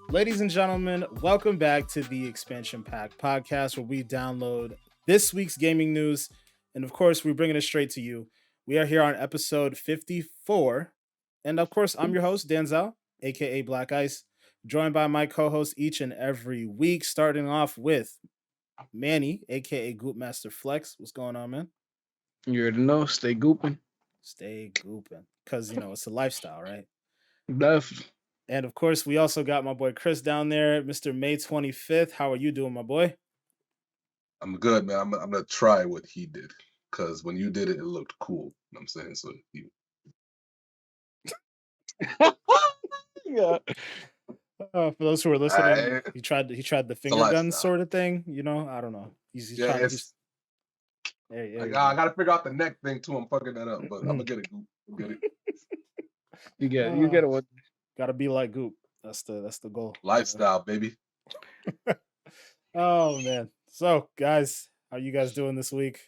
Ladies and gentlemen, welcome back to the Expansion Pack podcast where we download this week's gaming news. And of course, we're bringing it straight to you. We are here on episode 54. And of course, I'm your host, Danzel, aka Black Ice, joined by my co host each and every week, starting off with Manny, aka Goop Master Flex. What's going on, man? You already know, stay gooping. Stay gooping. Because, it's a lifestyle, right? Definitely. And of course, we also got my boy Chris down there, Mr. May 25th. How are you doing, my boy? I'm good, man. I'm gonna try what he did because when you did it, it looked cool. You know what I'm saying so. Yeah. For those who are listening, I, he tried the finger gun sort of thing. I don't know. He's trying. I gotta figure out the neck thing too. I'm fucking that up, but I'm gonna get it. Get it. You get it. What? Gotta be like Goop. That's the goal. Lifestyle, baby. Oh man. So guys, how you guys doing this week?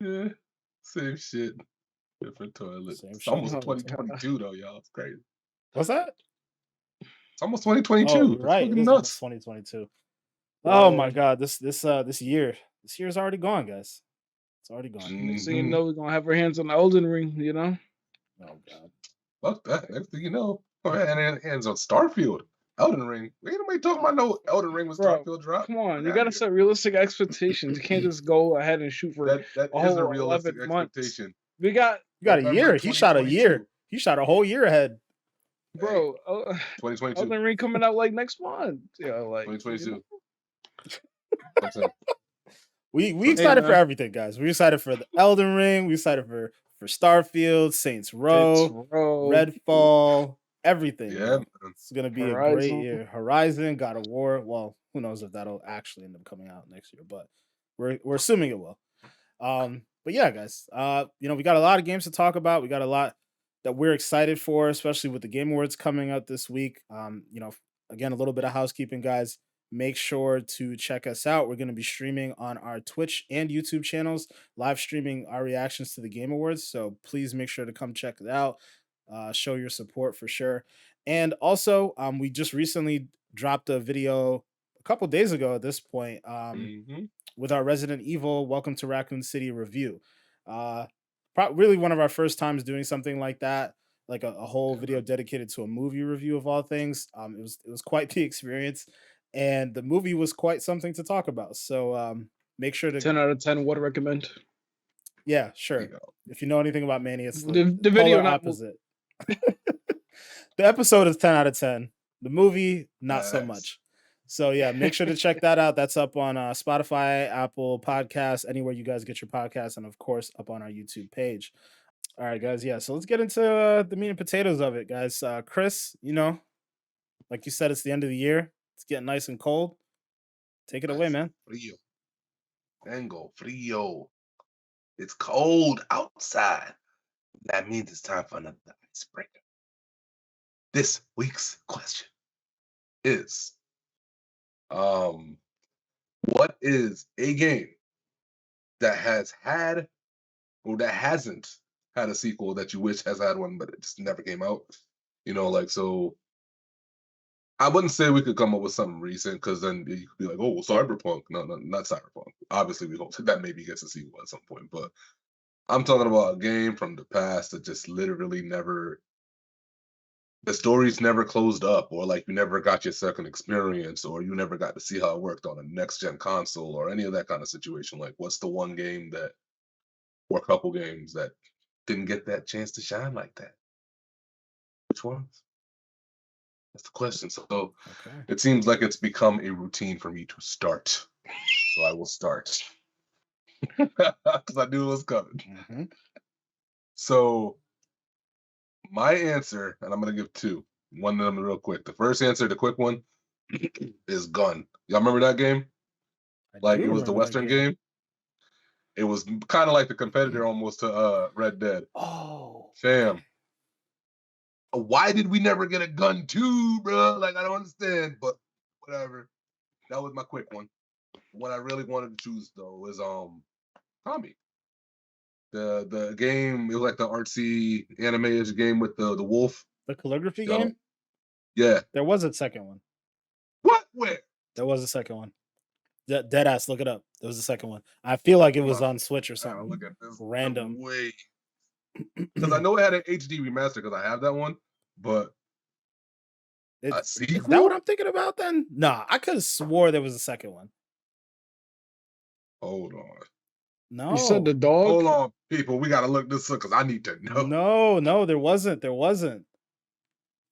Yeah, same shit. Different toilet. It's almost 2022 though, y'all. It's crazy. What's that? It's almost 2022. Oh, right. It is nuts. 2022. Oh my god, this year is already gone, guys. It's already gone. Mm-hmm. So you know we're gonna have our hands on the Elden Ring, you know? Oh god. Fuck that. Next thing you know, hands on Starfield. Elden Ring. Ain't nobody talking about no Elden Ring when Starfield drop. Come on, you gotta set realistic expectations. You can't just go ahead and shoot for that a whole is a realistic 11 months. expectation. You got a year. He shot a year. He shot a whole year ahead. Bro, 2022. Elden Ring coming out like next month. Yeah, like 2022. We excited for everything, guys. We excited for the Elden Ring. We excited for Starfield, Saints Row, Redfall, everything. Yeah, it's gonna be a great year. Horizon, God of War. Well, who knows if that'll actually end up coming out next year, but we're assuming it will. But yeah, guys. We got a lot of games to talk about. We got a lot that we're excited for, especially with the Game Awards coming out this week. Again, a little bit of housekeeping, guys. Make sure to check us out. We're going to be streaming on our Twitch and YouTube channels, live streaming our reactions to the Game Awards. So please make sure to come check it out. Show your support for sure. And also, we just recently dropped a video a couple days ago at this point with our Resident Evil Welcome to Raccoon City review. Really one of our first times doing something like that, like a whole video dedicated to a movie review of all things. It was quite the experience. And the movie was quite something to talk about. So make sure to 10 out of 10 would recommend. Yeah, sure. If you know anything about Manny, it's the video not opposite. The episode is 10 out of 10. The movie, not so much. So yeah, make sure to check that out. That's up on Spotify, Apple Podcasts, anywhere you guys get your podcasts, and of course up on our YouTube page. All right, guys. Yeah, so let's get into the meat and potatoes of it, guys. Chris, like you said, it's the end of the year. It's getting nice and cold. Take it away, man. Frio. Tango, frio. It's cold outside. That means it's time for another icebreaker. This week's question is, what is a game that has had or that hasn't had a sequel that you wish has had one, but it just never came out? So I wouldn't say we could come up with something recent because then you could be like, oh, Cyberpunk. No, not Cyberpunk. Obviously, we hope that maybe gets a sequel at some point. But I'm talking about a game from the past that just literally never, the story's never closed up, or like you never got your second experience, or you never got to see how it worked on a next-gen console or any of that kind of situation. Like, what's the one game that, or a couple games that didn't get that chance to shine like that? Which ones? That's the question. So It seems like it's become a routine for me to start. So I will start. Because I knew it was coming. Mm-hmm. So my answer, and I'm going to give two. One of them real quick. The first answer, the quick one, is Gun. Y'all remember that game? It was the Western game. It was kind of like the competitor almost to Red Dead. Oh. Fam. Why did we never get a Gun 2, bro? Like, I don't understand, but whatever. That was my quick one. What I really wanted to choose, though, was Tommy. The game, it was like the artsy anime-ish game with the wolf. The calligraphy game? Yeah. There was a second one. What? Where? There was a second one. Dead ass, look it up. There was a second one. I feel like it was on Switch or I gotta something. look at this. Random. Wait. Because I know it had an HD remaster because I have that one, but a Is sequel? that what I'm thinking about then? Nah, I could have swore there was a second one. Hold on. No. You said the dog? Hold on, people. We gotta look this up because I need to know. No, there wasn't. There wasn't.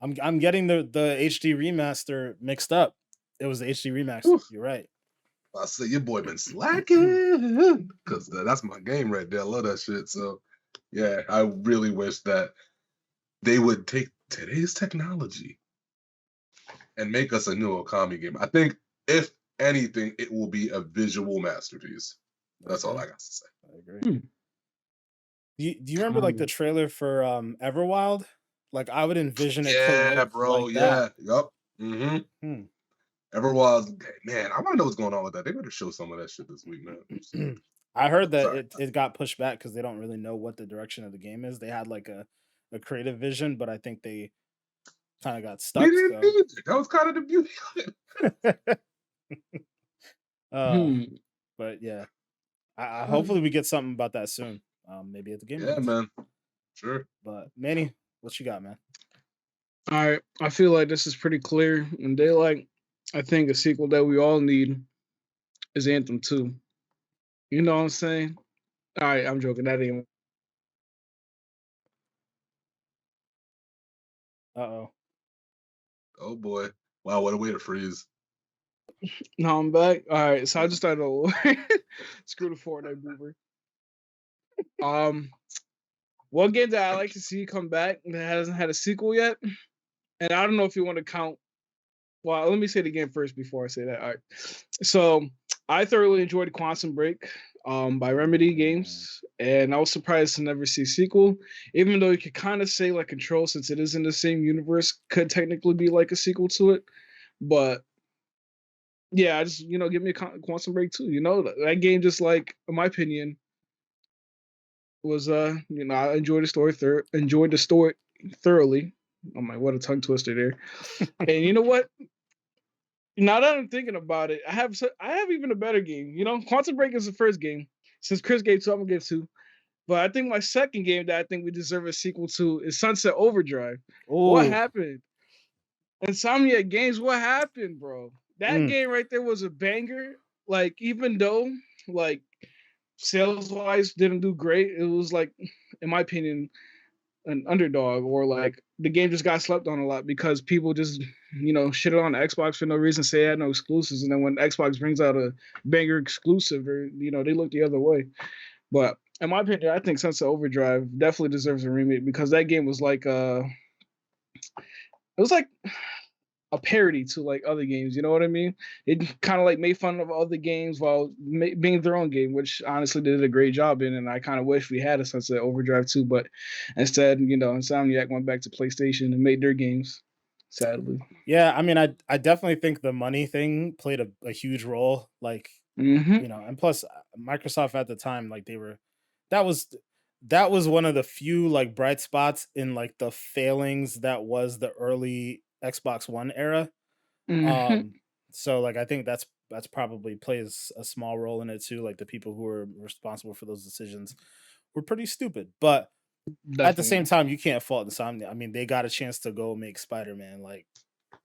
I'm getting the HD remaster mixed up. It was the HD remaster. Oof. You're right. I say your boy been slacking because that's my game right there. I love that shit. So yeah, I really wish that they would take today's technology and make us a new Okami game. I think if anything, it will be a visual masterpiece. That's all I got to say. I agree. Do you remember like the trailer for Everwild? Like I would envision it. Yeah, bro. Like that. Yup. Mm-hmm. Everwild, man, I want to know what's going on with that. They better show some of that shit this week, man. I heard that it got pushed back because they don't really know what the direction of the game is. They had like a creative vision, but I think they kind of got stuck. We didn't need it. That was kind of the beauty of it. But yeah, I hopefully we get something about that soon. Maybe at the game. Yeah, man. Sure. But Manny, what you got, man? All right, I feel like this is pretty clear. In Daylight, I think a sequel that we all need is Anthem 2. You know what I'm saying? All right, I'm joking. That ain't. Uh-oh. Oh boy. Wow, what a way to freeze. No, I'm back. All right, so I just started over. Screw the Fortnite boomer. One game that I like to see come back that hasn't had a sequel yet, and I don't know if you want to count. Well, let me say the game first before I say that. All right. So I thoroughly enjoyed Quantum Break by Remedy Games, and I was surprised to never see a sequel, even though you could kind of say like Control, since it is in the same universe, could technically be like a sequel to it. But yeah, I just, give me a Quantum Break too. That game just like, in my opinion, was I enjoyed the story thoroughly. Oh my, what a tongue twister there. And you know what? Now that I'm thinking about it, I have even a better game. Quantum Break is the first game. Since Chris gave 2, I'm gonna give 2. But I think my second game that I think we deserve a sequel to is Sunset Overdrive. Ooh. What happened? Insomniac Games, what happened, bro? That game right there was a banger. Like, even though, like, sales-wise didn't do great, it was, like, in my opinion, an underdog, or like the game just got slept on a lot because people just shitted on Xbox for no reason, say it had no exclusives, and then when Xbox brings out a banger exclusive, or they look the other way. But in my opinion, I think Sunset Overdrive definitely deserves a remake because that game was like it was like a parody to like other games, you know what I mean? It kind of like made fun of other games while being their own game, which honestly they did a great job in, and I kind of wish we had a Sunset Overdrive too, but instead, Insomniac went back to PlayStation and made their games, sadly. Yeah, I mean, I definitely think the money thing played a huge role, like, and plus Microsoft at the time, like that was one of the few like bright spots in like the failings that was the early Xbox One era. So like I think that's probably plays a small role in it too. Like the people who were responsible for those decisions were pretty stupid. But at the same time, you can't fault Insomniac. I mean, they got a chance to go make Spider-Man. Like,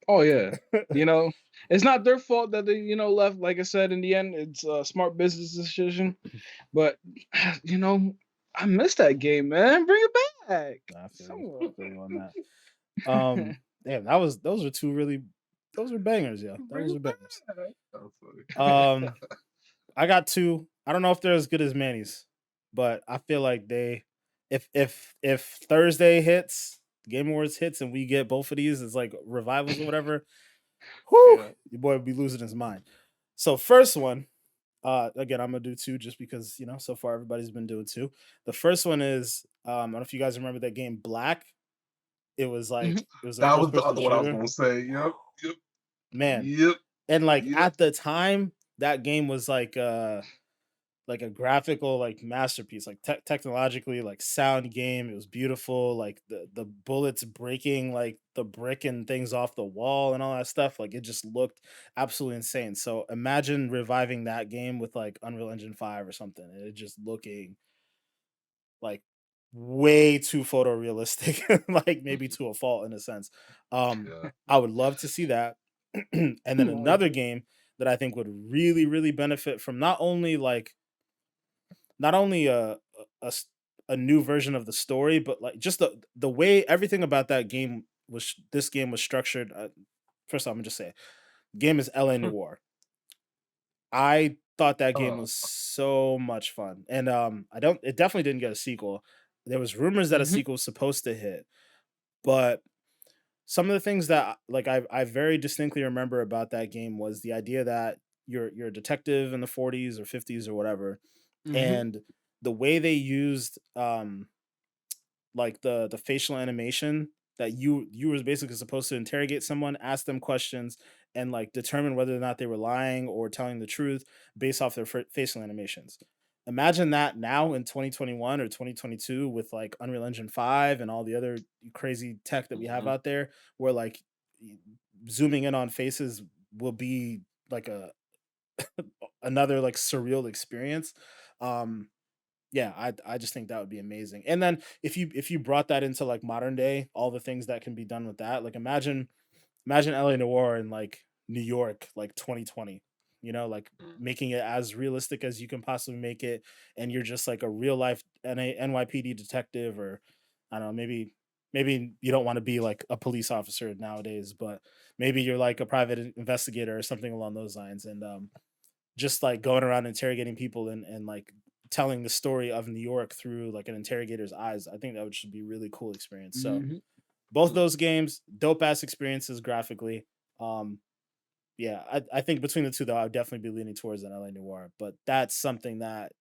oh yeah, it's not their fault that they left. Like I said, in the end, it's a smart business decision. But I miss that game, man. Bring it back. I feel you on that. Damn, those were bangers, yeah. Those were bangers. I got 2. I don't know if they're as good as Manny's, but I feel like if Thursday hits, Game Awards hits, and we get both of these as like revivals or whatever, your boy would be losing his mind. So first one, again, I'm gonna do 2 just because so far everybody's been doing 2. The first one is I don't know if you guys remember that game Black. It was like it was that was the other one I was gonna say. Yep. Man. Yep. And like at the time, that game was like like a graphical like masterpiece, like technologically like sound game. It was beautiful, like the bullets breaking like the brick and things off the wall and all that stuff. Like it just looked absolutely insane. So imagine reviving that game with like Unreal Engine 5 or something, and it just looking like way too photorealistic, like maybe to a fault in a sense. Yeah. I would love to see that. And then Like, another game that I think would really, really benefit from not only a new version of the story, but like just the way everything about that game was this game was structured. First off, I'm gonna just say, game is LA Noir. I thought that game Oh, was so much fun, and I don't. It definitely didn't get a sequel. There was rumors that a mhm, sequel was supposed to hit, but some of the things that like I very distinctly remember about that game was the idea that you're a detective in the 40s or 50s or whatever, mhm, and the way they used like the facial animation that you were basically supposed to interrogate someone, ask them questions, and like determine whether or not they were lying or telling the truth based off their facial animations. Imagine that now in 2021 or 2022 with like Unreal Engine 5 and all the other crazy tech that we have mhm. out there, where like zooming in on faces will be like a another like surreal experience. Um, yeah, I just think that would be amazing. And then if you brought that into like modern day, all the things that can be done with that, like imagine LA Noir in like New York, like 2020, like Mm. making it as realistic as you can possibly make it. And you're just like a real life NYPD detective, or I don't know, maybe you don't want to be like a police officer nowadays, but maybe you're like a private investigator or something along those lines. And just like going around interrogating people and like telling the story of New York through like an interrogator's eyes. I think that would should be a really cool experience. So mhm. both Mm. those games, dope ass experiences graphically. Um, yeah, I think between the two though, I would definitely be leaning towards an LA Noir. But that's something that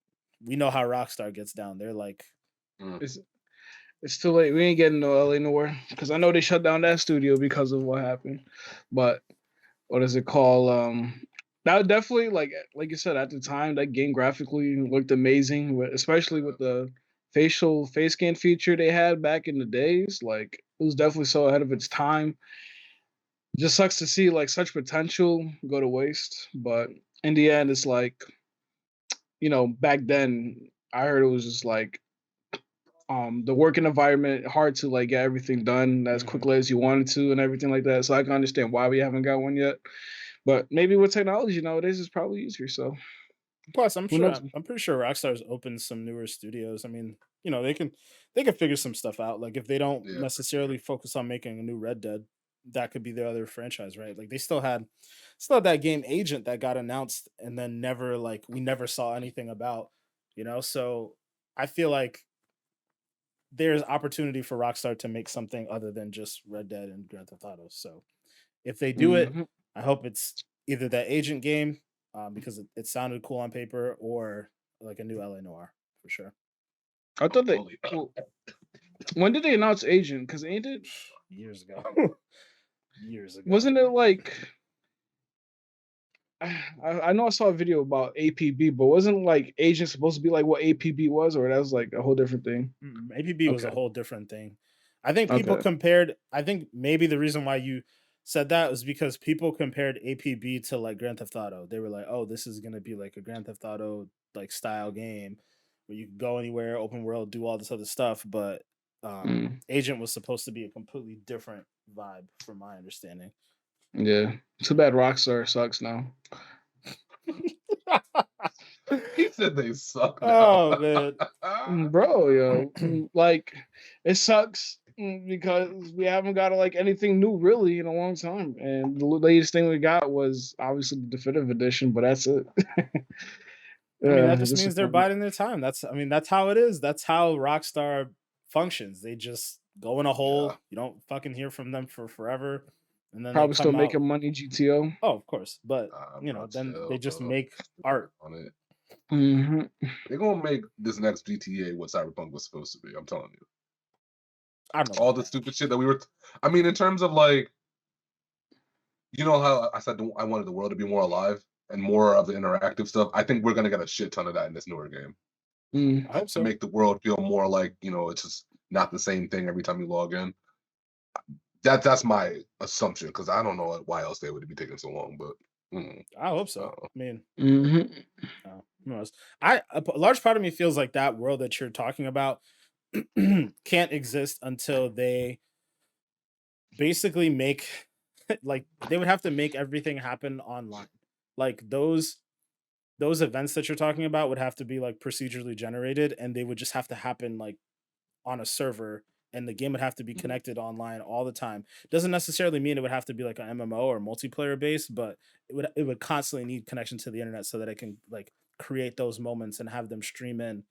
we know how Rockstar gets down. They're like, Mm. It's it's too late. We ain't getting no LA nowhere because I know they shut down that studio because of what happened. But what is it called? That would definitely like you said at the time that game graphically looked amazing, especially with the facial face scan feature they had back in the days. Like it was definitely so ahead of its time. Just sucks to see like such potential go to waste, but in the end, it's like back then I heard it was just like the working environment hard to like get everything done as mhm. quickly as you wanted to and everything like that. So I can understand why we haven't got one yet. But maybe with technology nowadays, it's probably easier. So Plus, I'm who sure knows? I'm pretty sure Rockstar's opened some newer studios. I mean, they can figure some stuff out. Like if they don't Yeah, for sure. necessarily focus on making a new Red Dead, that could be their other franchise, right? Like they still had that game Agent that got announced and then never like we never saw anything about. So I feel like there's opportunity for Rockstar to make something other than just Red Dead and Grand Theft Auto. So if they do it, Hmm. I hope it's either that Agent game, because it sounded cool on paper, or like a new LA Noir for sure. I thought they. Fully. Well, when did they announce Agent? Because ain't it? Years ago, years ago. Wasn't it like? I know I saw a video about APB, but wasn't like Agent supposed to be like what APB was, or that was like a whole different thing? APB was Okay. a whole different thing. I think people Okay. compared. I think maybe the reason why you said that was because people compared APB to like Grand Theft Auto. They were like, "Oh, this is gonna be like a Grand Theft Auto like style game where you can go anywhere, open world, do all this other stuff." But Mm, Agent was supposed to be a completely different vibe, from my understanding. yeah. Too bad Rockstar sucks now. He said they suck now. Oh man. Bro, yo, like it sucks because we haven't got like anything new really in a long time, and the latest thing we got was obviously the definitive edition, but that's it. I mean, that Yeah, just means they're disappointing. biding their time. That's how it is. That's how Rockstar functions. They just go in a Yeah, hole. You don't fucking hear from them for forever, and then they Probably still come out. making money, GTO. Oh, of course, but bro, then they chill, just bro. make art. On it. Hmm. They're gonna make this next GTA what Cyberpunk was supposed to be. I'm telling you. I don't know All about the that. stupid shit that we were. In terms of like, you know how I said I wanted the world to be more alive. and more of the interactive stuff, I think we're gonna get a shit ton of that in this newer game Mm. I hope to so. make the world feel more like, it's just not the same thing every time you log in. That's my assumption because I don't know why else they would be taking so long, but I hope so. uh, I mean, Hmm. who knows? A large part of me feels like that world that you're talking about can't exist until they basically make like they would have to make everything happen online. Like those events that you're talking about would have to be like procedurally generated, and they would just have to happen like on a server, and the game would have to be mhm, connected online all the time. Doesn't necessarily mean it would have to be like an MMO or multiplayer base, but it would constantly need connection to the internet so that it can like create those moments and have them stream in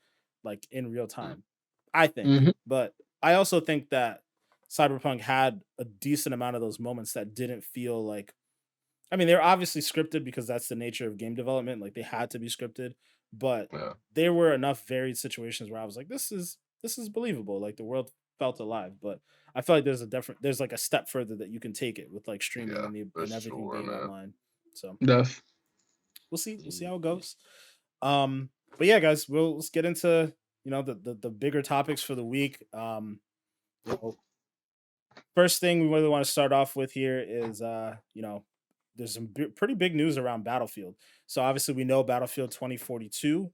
like in real mhm, time. I think. Hmm. But I also think that Cyberpunk had a decent amount of those moments that didn't feel like, I mean, they're obviously scripted because that's the nature of game development. Like they had to be scripted, but yeah, there were enough varied situations where I was like, this is believable. Like the world felt alive. But I feel like there's like a step further that you can take it with like streaming yeah, and for everything sure, being man. online. So Def. we'll see. We'll see Mhm. how it goes. But yeah, guys, let's get into the bigger topics for the week. You know, First thing we really want to start off with here is there's some pretty big news around Battlefield. So obviously we know Battlefield 2042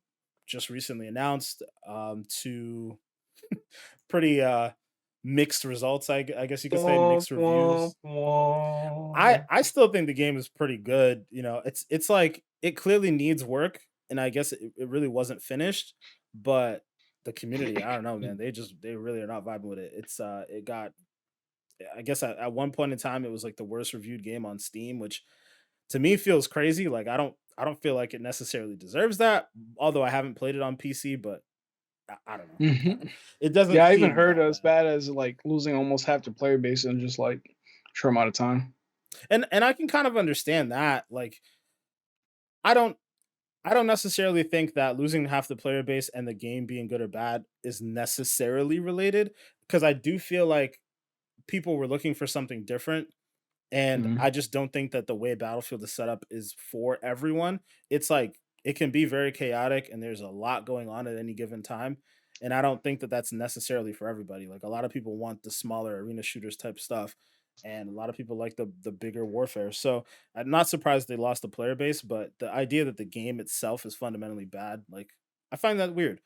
just recently announced to pretty mixed results, I guess you could say, Wah, mixed wah, reviews. I wah. I still think the game is pretty good. It's like it clearly needs work, and I guess it really wasn't finished, but the community, I don't know, man. They really are not vibing with it. It got, I guess at one point in time it was like the worst reviewed game on Steam, which to me feels crazy. Like I don't feel like it necessarily deserves that, although I haven't played it on PC, but I don't know. Hmm. It doesn't Yeah, I even seem heard that as bad. bad as like losing almost half the player base in just like short amount of time. And I can kind of understand that. Like I don't I don't necessarily think that losing half the player base and the game being good or bad is necessarily related, because I do feel like people were looking for something different. And Mm-hmm. I just don't think that the way Battlefield is set up is for everyone. It's like it can be very chaotic and there's a lot going on at any given time. And I don't think that that's necessarily for everybody. Like a lot of people want the smaller arena shooters type stuff, and a lot of people like the bigger warfare. So I'm not surprised they lost the player base, but the idea that the game itself is fundamentally bad, like I find that weird.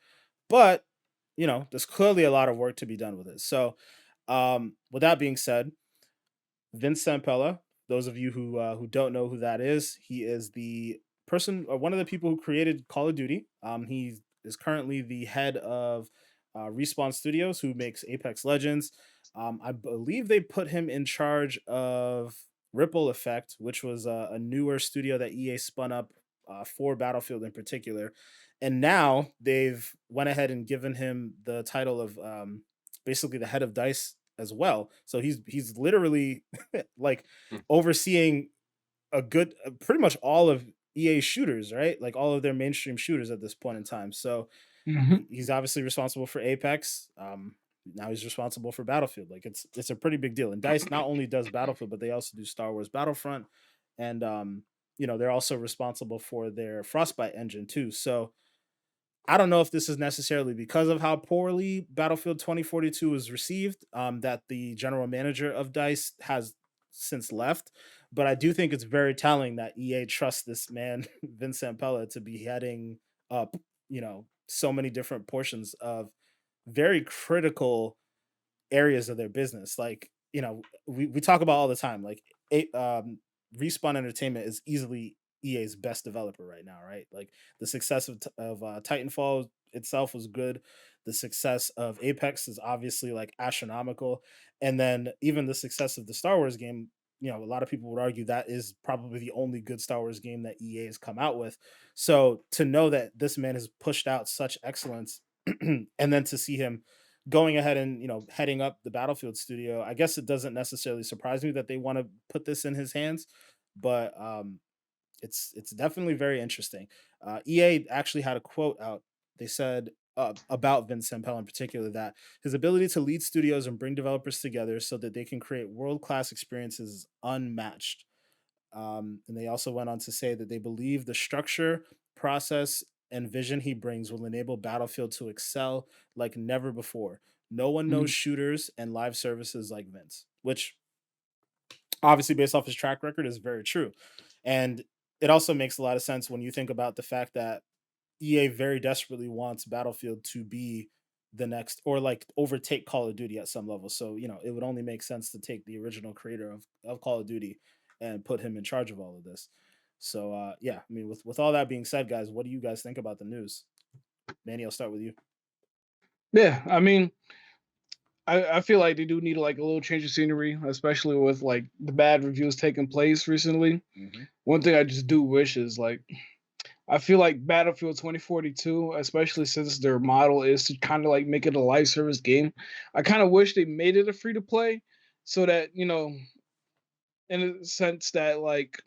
But there's clearly a lot of work to be done with it. So with that being said, Vince Sampella. Those of you who don't know who that is, he is the person or one of the people who created Call of Duty. He is currently the head of Respawn Studios, who makes Apex Legends. I believe they put him in charge of Ripple Effect, which was a newer studio that EA spun up for Battlefield in particular. And now they've went ahead and given him the title of basically the head of Dice as well. So he's literally like Mm, overseeing pretty much all of EA shooters, right? Like all of their mainstream shooters at this point in time. So Hmm. he's obviously responsible for Apex. Now he's responsible for Battlefield. Like it's a pretty big deal. And Dice not only does Battlefield, but they also do Star Wars Battlefront, and they're also responsible for their Frostbite engine too. So I don't know if this is necessarily because of how poorly Battlefield 2042 was received, that the general manager of DICE has since left, but I do think it's very telling that EA trusts this man, Vincent Pella, to be heading up, so many different portions of very critical areas of their business. Like, we talk about all the time, like Respawn Entertainment is easily EA's best developer right now, right? Like the success of Titanfall itself was good. The success of Apex is obviously like astronomical, and then even the success of the Star Wars game. A lot of people would argue that is probably the only good Star Wars game that EA has come out with. So to know that this man has pushed out such excellence, and then to see him going ahead and heading up the Battlefield studio, I guess it doesn't necessarily surprise me that they want to put this in his hands, but it's definitely very interesting. EA actually had a quote out. They said about Vince Sampel in particular that his ability to lead studios and bring developers together so that they can create world class experiences is unmatched. And they also went on to say that they believe the structure, process, and vision he brings will enable Battlefield to excel like never before. No one knows Mhm. shooters and live services like Vince, which obviously based off his track record is very true. And it also makes a lot of sense when you think about the fact that EA very desperately wants Battlefield to be the next or like overtake Call of Duty at some level. So, it would only make sense to take the original creator of Call of Duty and put him in charge of all of this. So yeah, I mean with all that being said, guys, what do you guys think about the news? Manny, I'll start with you. Yeah, I mean, I feel like they do need like a little change of scenery, especially with like the bad reviews taking place recently. Hmm. One thing I just do wish is like I feel like Battlefield 2042, especially since their model is to kind of like make it a live service game. I kind of wish they made it a free to play so that, in a sense that like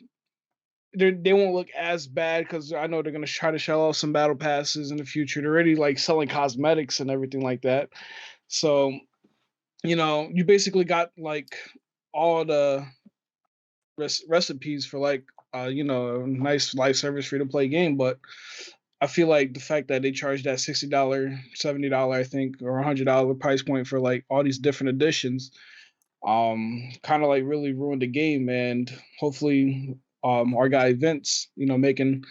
they won't look as bad because I know they're gonna try to shell out some battle passes in the future. They're already like selling cosmetics and everything like that. So, you basically got like all the recipes for like a nice live service free to play game, but I feel like the fact that they charge that $60, $70, I think, or $100 price point for like all these different editions, kind of like really ruined the game. And hopefully, our guy Vince, making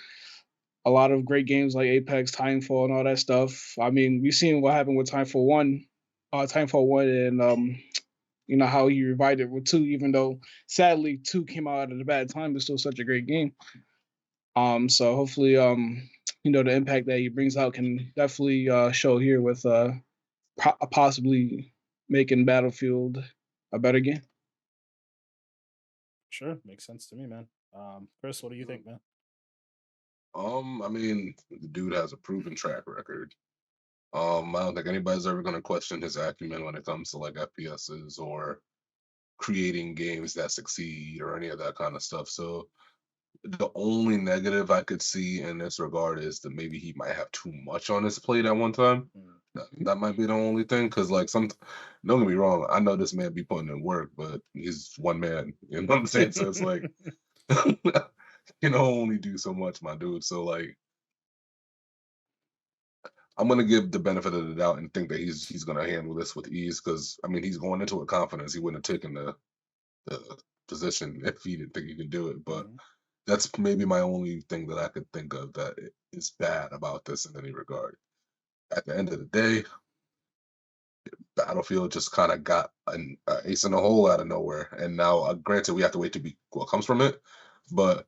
a lot of great games like Apex, Timefall, and all that stuff. I mean, we've seen what happened with Timefall One, and how he revived it with two, even though sadly two came out at a bad time, but still such a great game. So hopefully, the impact that he brings out can definitely show here with possibly making Battlefield a better game. Sure, makes sense to me, man. Chris, what do you think, man? I mean, the dude has a proven track record. I don't think anybody's ever going to question his acumen when it comes to like FPSs or creating games that succeed or any of that kind of stuff. So the only negative I could see in this regard is that maybe he might have too much on his plate at one time. Mm. That might be the only thing, because like don't get me wrong, I know this man be putting in work, but he's one man. You know what I'm saying? So it's like you can only do so much, my dude. So like I'm gonna give the benefit of the doubt and think that he's gonna handle this with ease, because I mean he's going into it confidence. He wouldn't have taken the position if he didn't think he could do it. But Mhm. that's maybe my only thing that I could think of that is bad about this in any regard. At the end of the day, Battlefield just kind of got an ace in the hole out of nowhere, and now, granted, we have to wait to be what comes from it. But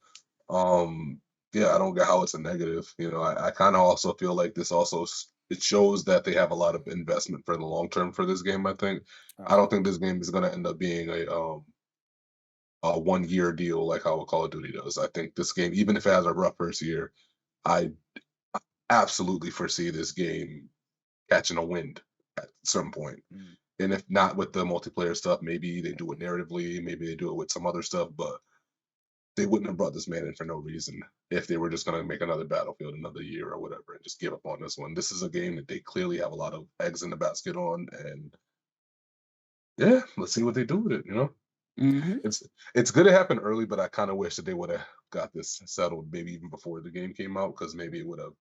yeah, I don't get how it's a negative. I kind of also feel like this also it shows that they have a lot of investment for the long term for this game. I don't think this game is going to end up being a 1 year deal like how Call of Duty does. I think this game, even if it has a rough first year, I absolutely foresee this game catching a wind at some point. Mm. And if not with the multiplayer stuff, maybe they do it narratively, maybe they do it with some other stuff, but they wouldn't have brought this man in for no reason if they were just going to make another Battlefield another year or whatever and just give up on this one. This is a game that they clearly have a lot of eggs in the basket on, and yeah, let's see what they do with it. Hmm. It's good it happened early, but I kind of wish that they would have got this settled maybe even before the game came out, because maybe it would have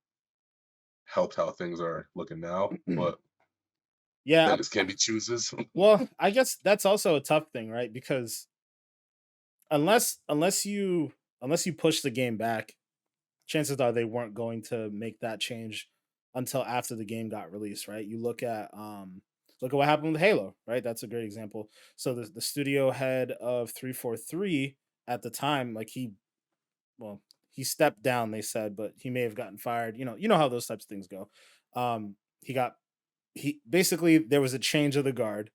helped how things are looking now. But Yeah, Vegas can't be choosers. well, I guess that's also a tough thing, right? Because unless you push the game back, chances are they weren't going to make that change until after the game got released, right? You look at what happened with Halo, right? That's a great example. So the studio head of 343 at the time, like he stepped down, they said, but he may have gotten fired. You know how those types of things go. He got he basically there was a change of the guard,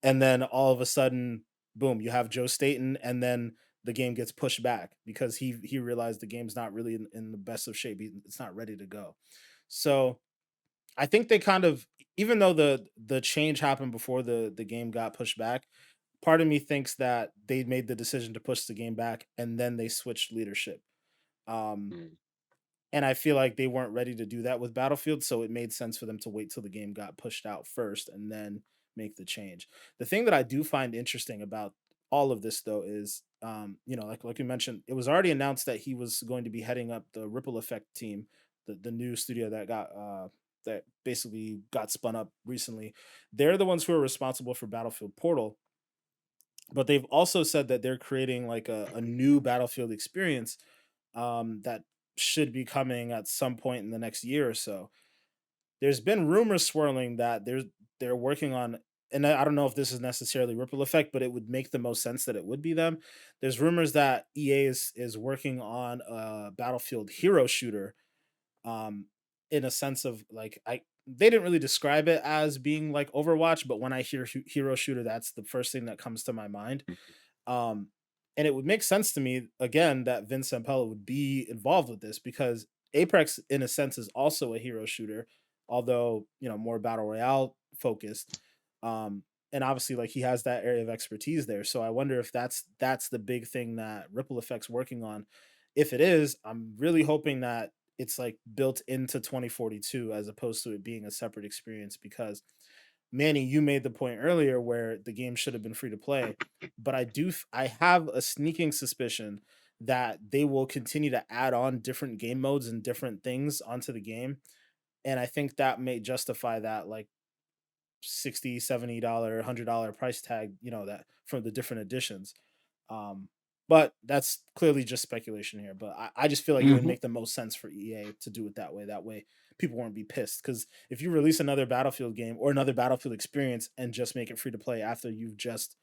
and then all of a sudden, boom, you have Joe Staten, and then the game gets pushed back because he realized the game's not really in the best of shape. It's not ready to go. So I think they kind of, even though the change happened before the game got pushed back, part of me thinks that they made the decision to push the game back and then they switched leadership. Um, Mm. and I feel like they weren't ready to do that with Battlefield, so it made sense for them to wait till the game got pushed out first and then make the change. The thing that I do find interesting about all of this though is like you mentioned, it was already announced that he was going to be heading up the Ripple Effect team, the new studio that basically got spun up recently. They're the ones who are responsible for Battlefield Portal, but they've also said that they're creating like a new Battlefield experience that should be coming at some point in the next year or so. There's been rumors swirling that they're working on, and I don't know if this is necessarily Ripple Effect, but it would make the most sense that it would be them. There's rumors that EA is working on a Battlefield hero shooter, um, in a sense of like I they didn't really describe it as being like Overwatch, but when I hear hero shooter, that's the first thing that comes to my mind. Um, and it would make sense to me again that Vince Zampella would be involved with this because Apex, in a sense, is also a hero shooter, although more battle royale focused. And obviously, like he has that area of expertise there. So I wonder if that's the big thing that Ripple Effect's working on. If it is, I'm really hoping that it's like built into 2042 as opposed to it being a separate experience because Manny, you made the point earlier where the game should have been free to play, but I have a sneaking suspicion that they will continue to add on different game modes and different things onto the game, and I think that may justify that like 60, $70, $100 price tag, that for the different editions. Um but that's clearly just speculation here. But I just feel like it would Mhm. make the most sense for EA to do it that way. That way people won't be pissed. Because if you release another Battlefield game or another Battlefield experience and just make it free to play after you've just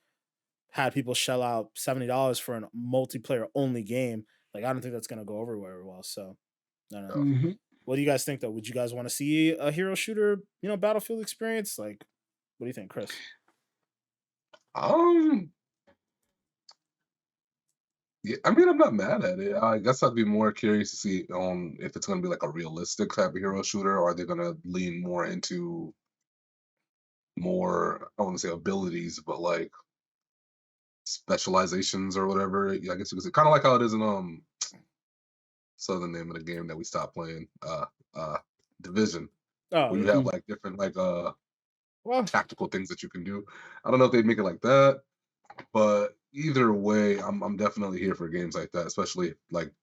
had people shell out $70 for a multiplayer only game, like I don't think that's gonna go over very well. So I don't know. Yeah. Mhm. What do you guys think though? Would you guys want to see a hero shooter, Battlefield experience? Like, what do you think, Chris? Um, yeah, I mean, I'm not mad at it. I guess I'd be more curious to see if it's gonna be like a realistic type of hero shooter, or are they gonna lean more into more, I wouldn't say abilities, but like specializations or whatever. Yeah, I guess you could say kind of like how it is in so the name of the game that we stopped playing, uh Division, Oh where you yeah. have Mm. like different Well, tactical things that you can do. I don't know if they'd make it like that, but either way, I'm definitely here for games like that, especially like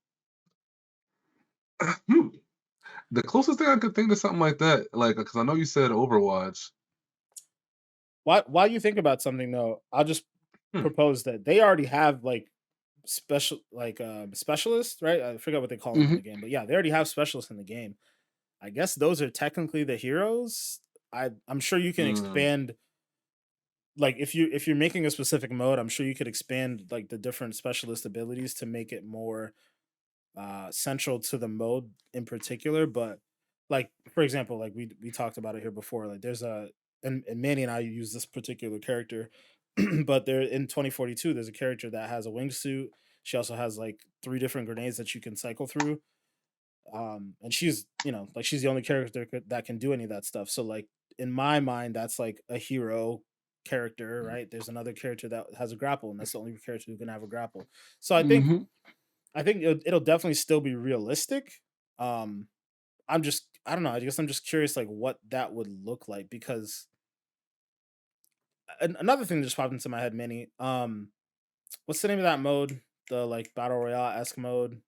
the closest thing I could think to something like that, like because I know you said Overwatch. while you think about something though, I'll just Hmm, propose that they already have like specialists, right? I forget what they call them in Mhm. the game, but yeah, they already have specialists in the game. I guess those are technically the heroes. I'm sure you can mm, expand, like if you're making a specific mode, I'm sure you could expand like the different specialist abilities to make it more central to the mode in particular. But like for example, like we talked about it here before, like there's a and Manny and I use this particular character, but there in 2042 there's a character that has a wingsuit. She also has like three different grenades that you can cycle through, and she's like she's the only character that can do any of that stuff. So like in my mind that's like a hero character, mm. right? There's another character that has a grapple, and that's the only character who can have a grapple. So Mhm. I think it'll definitely still be realistic. Um, I don't know. I guess I'm just curious, like what that would look like because another thing that just popped into my head, Manny. What's the name of that mode? The like battle royale esque mode,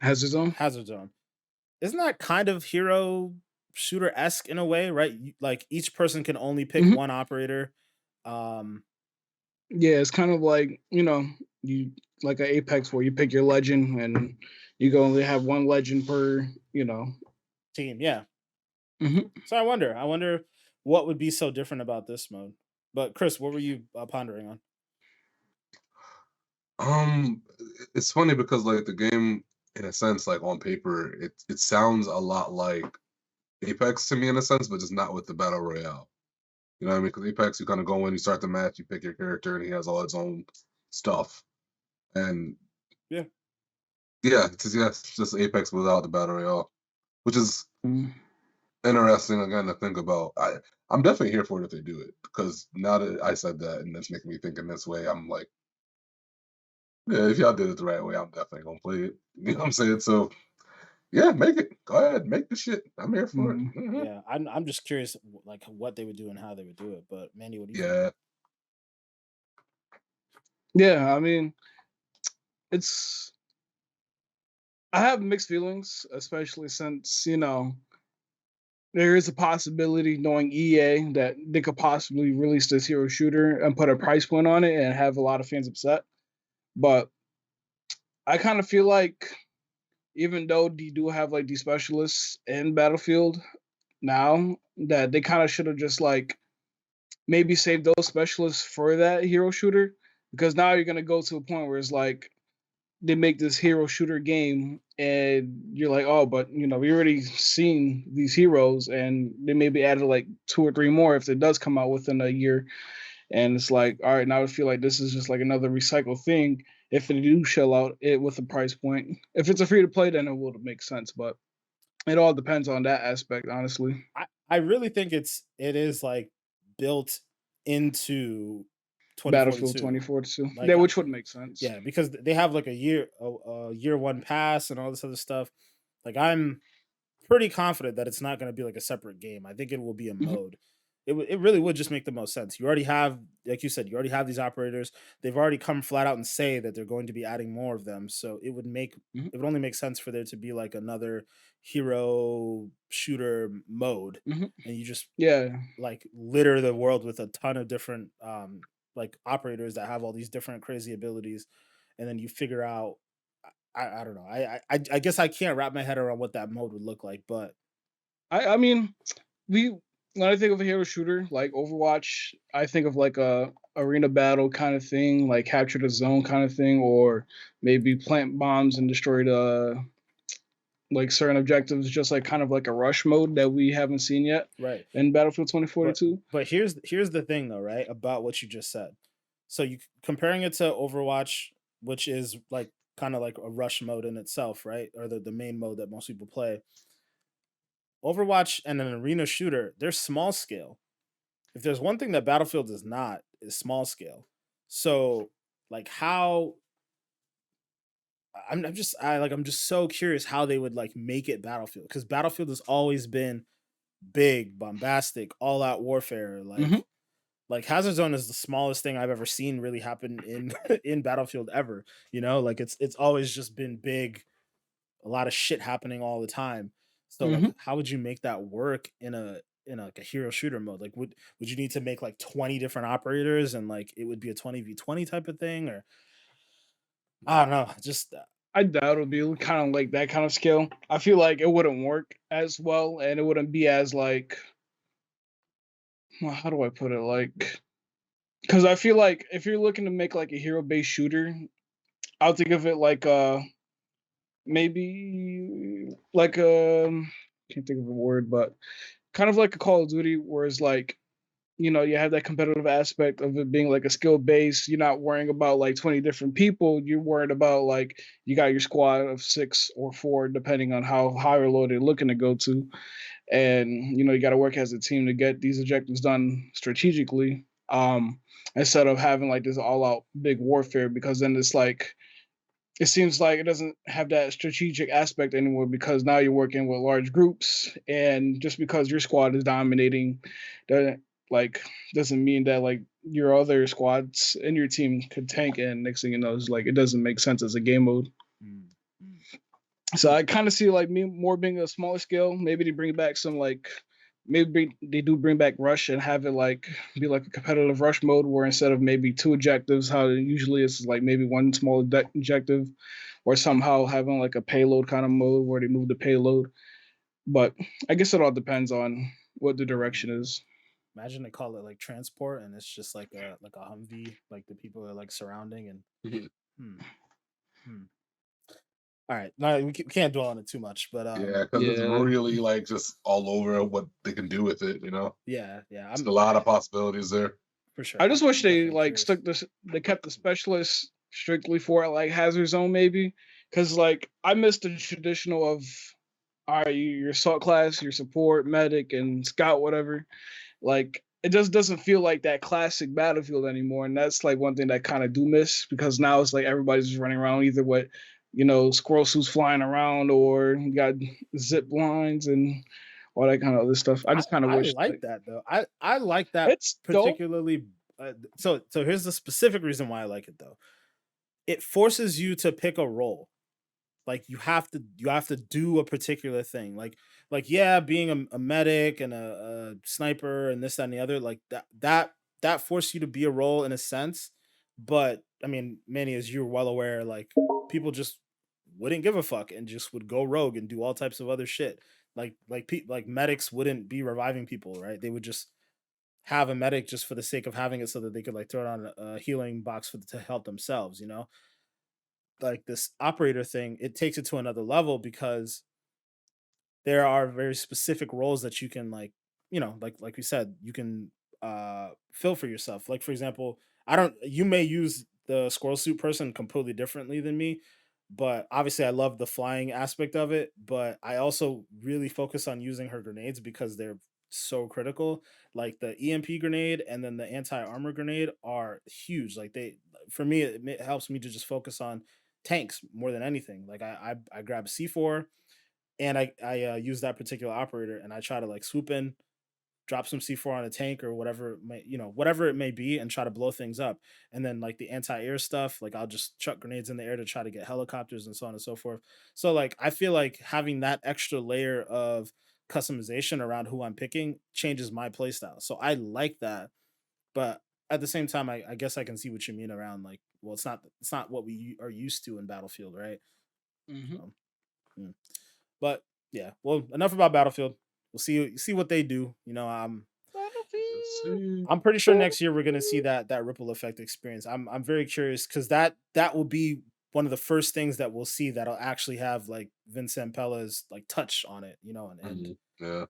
Has its own. Hazard Zone. Isn't that kind of hero shooter esque in a way, right? Like each person can only pick Mhm. one operator. Um, Yeah, it's kind of like, you like a Apex where you pick your legend and you can only have one legend per. team, yeah. Mhm. So I wonder what would be so different about this mode. But Chris, what were you pondering on? It's funny because like the game, in a sense, like on paper, it sounds a lot like Apex to me in a sense, but just not with the battle royale. You know what I mean? Because Apex, you kind of go in, you start the match, you pick your character, and he has all his own stuff. And Yeah. yeah, it's just Apex without the battle royale, which is Mm. interesting again to think about. I'm definitely here for it if they do it because now that I said that and that's making me think in this way, I'm like, yeah, if y'all did it the right way, I'm definitely gonna play it. You know what I'm saying? So yeah, make it. Go ahead, make the shit. I'm here for it. Mm. Yeah, I'm just curious, like what they would do and how they would do it. But Mandy, what do you think? Yeah. Yeah, I mean, it's I have mixed feelings, especially since there is a possibility, knowing EA, that they could possibly release this hero shooter and put a price point on it and have a lot of fans upset. But I kind of feel like, even though they do have like these specialists in Battlefield now, that they kind of should have just like maybe saved those specialists for that hero shooter, because now you're gonna go to a point where it's like they make this hero shooter game and you're like, oh, but we already seen these heroes, and they maybe added like 2 or 3 more if it does come out within a year. And it's like, all right, now I feel like this is just like another recycled thing. If they do shell out it with a price point, if it's a free to play, then it will make sense. But it all depends on that aspect, honestly. I really think it is like built into Battlefield 2042. 2042, Like yeah, which would make sense. yeah, because they have like a year one pass and all this other stuff. Like I'm pretty confident that it's not going to be like a separate game. I think it will be a Mhm, mode. It really would just make the most sense. You already have, like you said, you already have these operators. They've already come flat out and say that they're going to be adding more of them. So mhm, it would only make sense for there to be like another hero shooter mode, mhm. and you just Yeah, like litter the world with a ton of different like operators that have all these different crazy abilities, and then you figure out. I don't know. I guess I can't wrap my head around what that mode would look like, but I mean, we when I think of a hero shooter like Overwatch, I think of like a arena battle kind of thing, like capture the zone kind of thing, or maybe plant bombs and destroy the like certain objectives, just like kind of like a rush mode that we haven't seen yet right. in Battlefield But 2042. here's the thing though, right? About what you just said. So you comparing it to Overwatch, which is like kind of like a rush mode in itself, right? Or the main mode that most people play. Overwatch and an arena shooter, they're small scale. If there's one thing that Battlefield is not, is small scale. So like how I'm just so curious how they would like make it Battlefield, because Battlefield has always been big, bombastic, all out warfare. Hmm. Like Hazard Zone is the smallest thing I've ever seen really happen in in Battlefield ever. You know, like it's always just been big, a lot of shit happening all the time. So like Hmm. how would you make that work in like a hero shooter mode? Like would you need to make like 20 different operators and like it would be a 20v20 type of thing, or I don't know, just I doubt it'll be kind of like that kind of scale. I feel like it wouldn't work as well, and it wouldn't be as like, well, how do I put it? Like, because I feel like if you're looking to make like a hero based shooter, I'll think of it like maybe like can't think of a word, but kind of like a Call of Duty, where it's like, you have that competitive aspect of it being like a skill base. You're not worrying about like 20 different people. You're worried about like you got your squad of 6 or 4, depending on how high or low they're looking to go to. And you got to work as a team to get these objectives done strategically. Instead of having like this all out big warfare, because then it's like it seems like it doesn't have that strategic aspect anymore, because now you're working with large groups, and just because your squad is dominating doesn't like doesn't mean that like your other squads in your team could tank, and next thing you know, it's like it doesn't make sense as a game mode. mm, mm. So I kind of see like me more being a smaller scale. Maybe they bring back some like maybe they do bring back rush and have it like be like a competitive rush mode, where instead of maybe 2 objectives, how it usually is like maybe one small objective, or somehow having like a payload kind of mode where they move the payload. But I guess it all depends on what the direction is. Imagine they call it like transport and it's just like a Humvee, like the people are like surrounding and Mhm. hmm, hmm. All right, no, we can't dwell on it too much, but Yeah, because it's Yeah. really like just all over what they can do with it. yeah, It's a lot of possibilities there. for sure. I just wish I'm they definitely like curious. stuck this. They kept the specialists strictly for like Hazard Zone, maybe, because like I miss the traditional of, all right, your assault class, your support, medic, and scout, whatever. Like it just doesn't feel like that classic Battlefield anymore, and that's like one thing that kind of do miss, because now it's like everybody's just running around either with, squirrel suits flying around, or you got zip lines and all that kind of other stuff. I just kind of I wish like like that though. I like that it's dope. particularly. So here's the specific reason why I like it though. it forces you to pick a role. Like you have to do a particular thing. Yeah, being a medic and a sniper and this, that, and the other, like that forced you to be a role in a sense. But I mean, Manny, as you're well aware, like people just wouldn't give a fuck and just would go rogue and do all types of other shit. Like medics wouldn't be reviving people, right? They would just have a medic just for the sake of having it so that they could like throw it on a healing box to help themselves, like this operator thing, it takes it to another level because there are very specific roles that you can like we said, you can fill for yourself. Like for example, I don't you may use the squirrel suit person completely differently than me, but obviously I love the flying aspect of it, but I also really focus on using her grenades because they're so critical. Like the EMP grenade and then the anti-armor grenade are huge. Like they for me it helps me to just focus on tanks more than anything. Like I grab C4 and I use that particular operator and I try to like swoop in, drop some C4 on a tank or whatever it may, whatever it may be, and try to blow things up. And then like the anti-air stuff, like I'll just chuck grenades in the air to try to get helicopters and so on and so forth. So like I feel like having that extra layer of customization around who I'm picking changes my playstyle. So I like that, but at the same time, I guess I can see what you mean around like, well, it's not what we are used to in Battlefield, right? Hmm. So, mm. But yeah, well, enough about Battlefield. We'll see what they do. Let's Battlefield. see. I'm pretty sure next year we're gonna see that ripple effect experience. I'm very curious because that will be one of the first things that we'll see that'll actually have like Vincent Pella's like touch on it, and Yeah.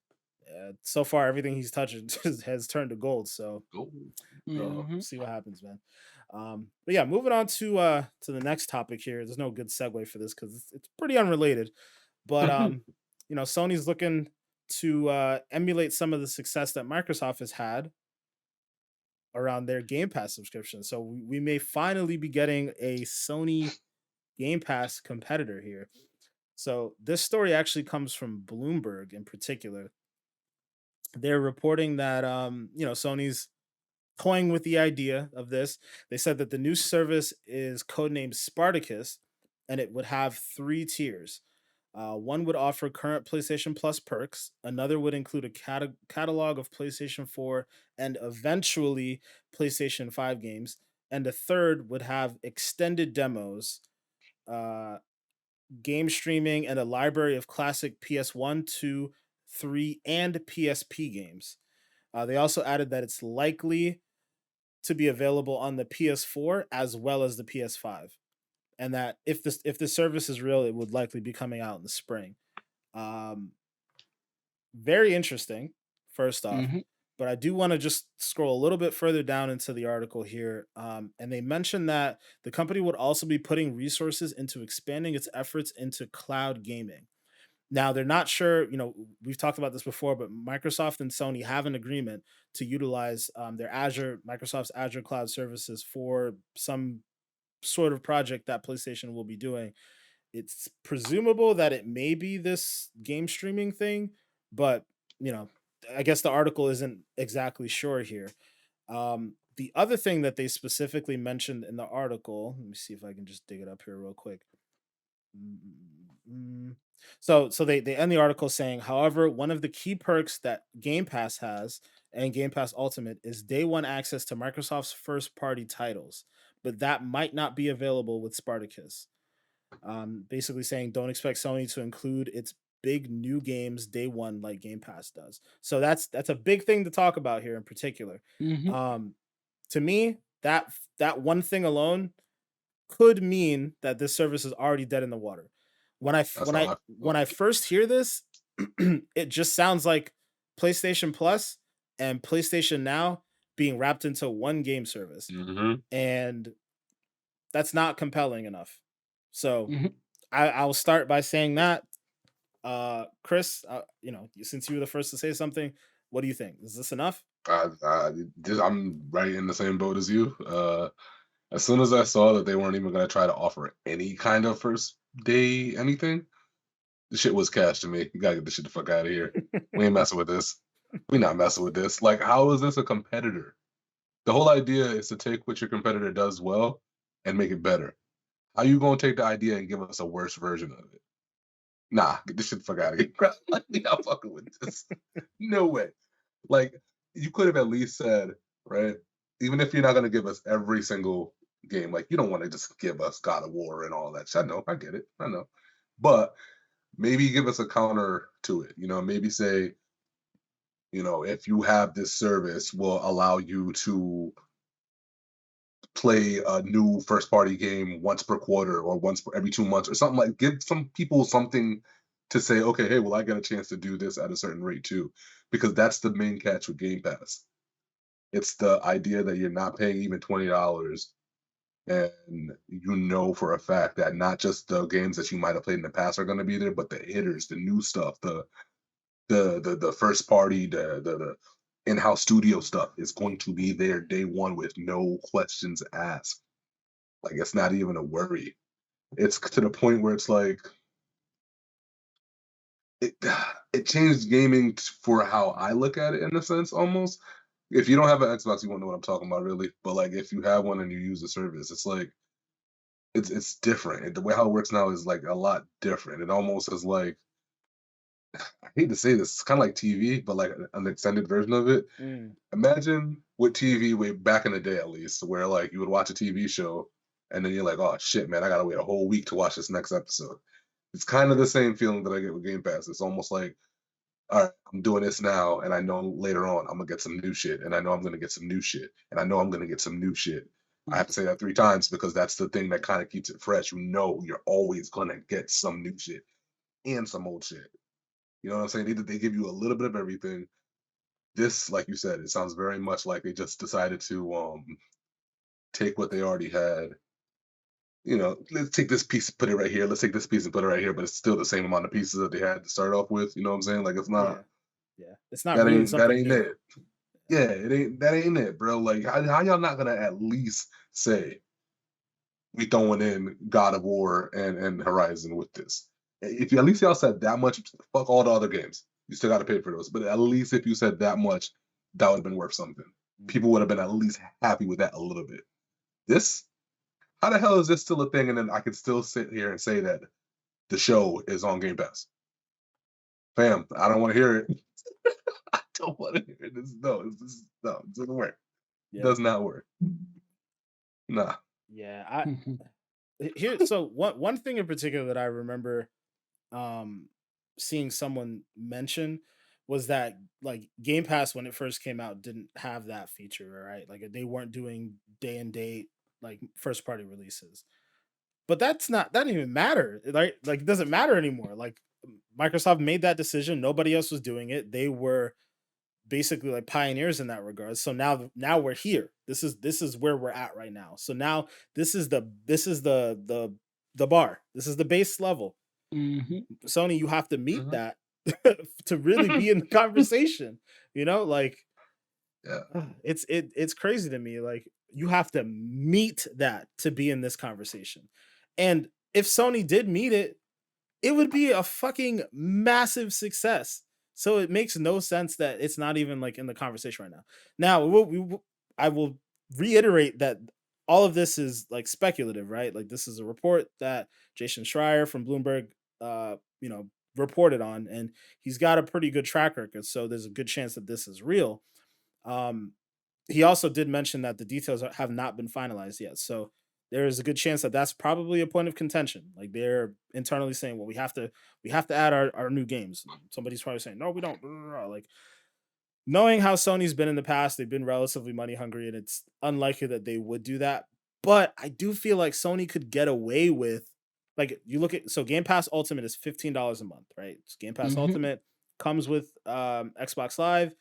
so far everything he's touching has turned to gold. So Go. yeah, Uh, we'll see what happens, man. But yeah, moving on to the next topic here. There's no good segue for this because it's pretty unrelated. But Sony's looking to emulate some of the success that Microsoft has had around their Game Pass subscription. So we may finally be getting a Sony Game Pass competitor here. So this story actually comes from Bloomberg in particular. They're reporting that Sony's toying with the idea of this. They said that the new service is codenamed Spartacus, and it would have three tiers. One would offer current PlayStation Plus perks. Another would include a catalog of PlayStation 4 and eventually PlayStation 5 games. And a third would have extended demos, uh, game streaming, and a library of classic PS1, 2, 3, and PSP games. They also added that it's likely to be available on the PS4 as well as the PS5, and that if the service is real, it would likely be coming out in the spring. Um, Very interesting. First off, Hmm. but I do want to just scroll a little bit further down into the article here, and they mentioned that the company would also be putting resources into expanding its efforts into cloud gaming. Now they're not sure. We've talked about this before, but Microsoft and Sony have an agreement to utilize Microsoft's Azure cloud services for some sort of project that PlayStation will be doing. It's presumable that it may be this game streaming thing, but you know, I guess the article isn't exactly sure here. The other thing that they specifically mentioned in the article, let me see if I can just dig it up here real quick. Mm. So they end the article saying, however, one of the key perks that Game Pass has and Game Pass Ultimate is day one access to Microsoft's first party titles, but that might not be available with Spartacus. Basically saying don't expect Sony to include its big new games day one like Game Pass does. So that's a big thing to talk about here in particular. Hmm. Um, to me, that one thing alone could mean that this service is already dead in the water. When I f- that's how I when feel. I first hear this, it just sounds like PlayStation Plus and PlayStation Now being wrapped into one game service, Mm-hmm. and that's not compelling enough. So Hmm. I'll start by saying that, Chris, since you were the first to say something, what do you think? Is this enough? I'm right in the same boat as you. As soon as I saw that they weren't even going to try to offer any kind of first day anything, the shit was cash to me. You gotta get this shit the fuck out of here. We ain't messing with this. We not messing with this. Like, how is this a competitor? The whole idea is to take what your competitor does well and make it better. How you gonna take the idea and give us a worse version of it? Nah, get this shit the fuck out of here. Like, we not fucking with this. No way. Like, you could have at least said, right? Even if you're not gonna give us every single game, like you don't want to just give us God of War and all that shit. I know, I get it, I know. But maybe give us a counter to it. Maybe say, if you have this service, will allow you to play a new first party game once per quarter or once per every 2 months or something. Like, give some people something to say, okay, hey, well, I get a chance to do this at a certain rate too, because that's the main catch with Game Pass. It's the idea that you're not paying even $20, and you know for a fact that not just the games that you might have played in the past are going to be there, but the hitters, the new stuff, the first party, the in-house studio stuff is going to be there day one with no questions asked. Like, it's not even a worry. It's to the point where it's like it it changed gaming for how I look at it in a sense almost. If you don't have an Xbox, you won't know what I'm talking about really. But like if you have one and you use the service, it's like it's different. The way how it works now is like a lot different. It almost is like I hate to say this, it's kind of like TV, but like an extended version of it. Mm. Imagine with TV way back in the day, at least, where like you would watch a TV show and then you're like, oh shit, man, I gotta wait a whole week to watch this next episode. It's kind of the same feeling that I get with Game Pass. It's almost like, all right, I'm doing this now, and I know later on I'm gonna get some new shit, and I know I'm gonna get some new shit, and I know I'm gonna get some new shit. I have to say that 3 times because that's the thing that kind of keeps it fresh. You're always gonna get some new shit and some old shit. You know what I'm saying? They give you a little bit of everything. This, like you said, it sounds very much like they just decided to take what they already had. Let's take this piece, put it right here. Let's take this piece and put it right here, but it's still the same amount of pieces that they had to start off with. You know what I'm saying? Like it's not Yeah. Yeah. It's not that really ain't that something ain't new. it. Yeah, it ain't it, bro. Like how y'all not gonna at least say we throwing in God of War and Horizon with this? If you at least y'all said that much, fuck all the other games. You still got to pay for those, but at least if you said that much, that would have been worth something. People would have been at least happy with that a little bit. This, how the hell is this still a thing? And then I could still sit here and say that the show is on Game Pass. Fam, I don't want to hear it. I don't want to hear this. No, it doesn't work. It does not work. Nah. Yeah. So one thing in particular that I remember seeing someone mention was that like Game Pass when it first came out didn't have that feature, right? Like they weren't doing day and date like first party releases. But that didn't even matter. Like it doesn't matter anymore. Like Microsoft made that decision. Nobody else was doing it. They were basically like pioneers in that regard. So now we're here. This is where we're at right now. So now this is the bar. This is the base level. Mhm. Sony, you have to meet Mhm. that to really be in the conversation. Like Yeah. it's crazy to me. Like you have to meet that to be in this conversation. And if Sony did meet it, it would be a fucking massive success. So it makes no sense that it's not even like in the conversation right now. Now, I will reiterate that all of this is like speculative, right? Like this is a report that Jason Schreier from Bloomberg, uh, you know, reported on, and he's got a pretty good track record. So there's a good chance that this is real. Um, he also did mention that the details have not been finalized yet. So there is a good chance that that's probably a point of contention. Like they're internally saying, well, we have to add our new games. Somebody's probably saying, no, we don't. Like knowing how Sony's been in the past, they've been relatively money hungry, and it's unlikely that they would do that. But I do feel like Sony could get away with, like, you look at, so Game Pass Ultimate is $15 a month, right? So Game Pass Mhm. Ultimate comes with Xbox Live,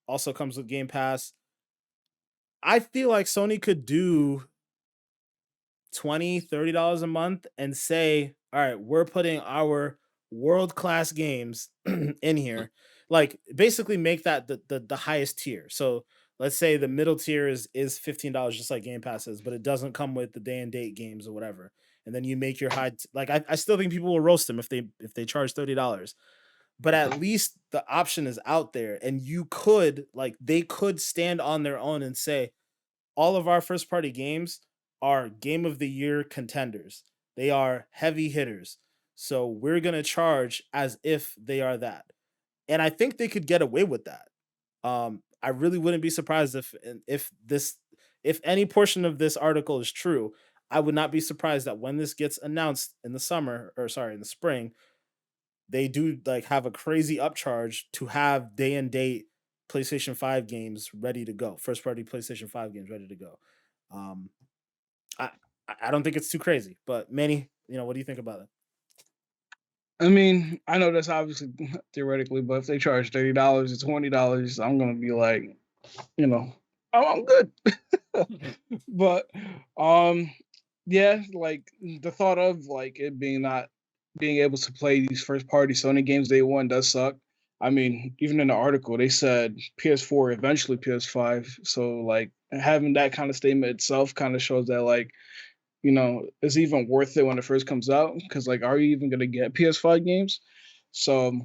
also comes with Game Pass. I feel like Sony could do $20-$30 a month and say, all right, we're putting our world-class games in here. Like basically make that the highest tier. So let's say the middle tier is $15, just like Game Pass is, but it doesn't come with the day and date games or whatever. And then you make your like I still think people will roast them if they charge $30. But at least the option is out there, and you could, like, they could stand on their own and say all of our first party games are game of the year contenders. They are heavy hitters. So we're going to charge as if they are that. And I think they could get away with that. I really wouldn't be surprised if any portion of this article is true. I would not be surprised that when this gets announced in the summer, or sorry, in the spring, they do like have a crazy upcharge to have day and date PlayStation 5 games ready to go. First party PlayStation 5 games ready to go. Um I I don't think it's too crazy, but Manny, what do you think about it? I mean, I know that's obviously theoretically, but if they charge $30 or $20, I'm gonna be like, you know, I'm good. But yeah, like the thought of like it being not being able to play these first party Sony games day one does suck. I mean, even in the article they said PS4, eventually PS5. So like having that kind of statement itself kind of shows that like, it's even worth it when it first comes out. Because like, are you even gonna get PS5 games? So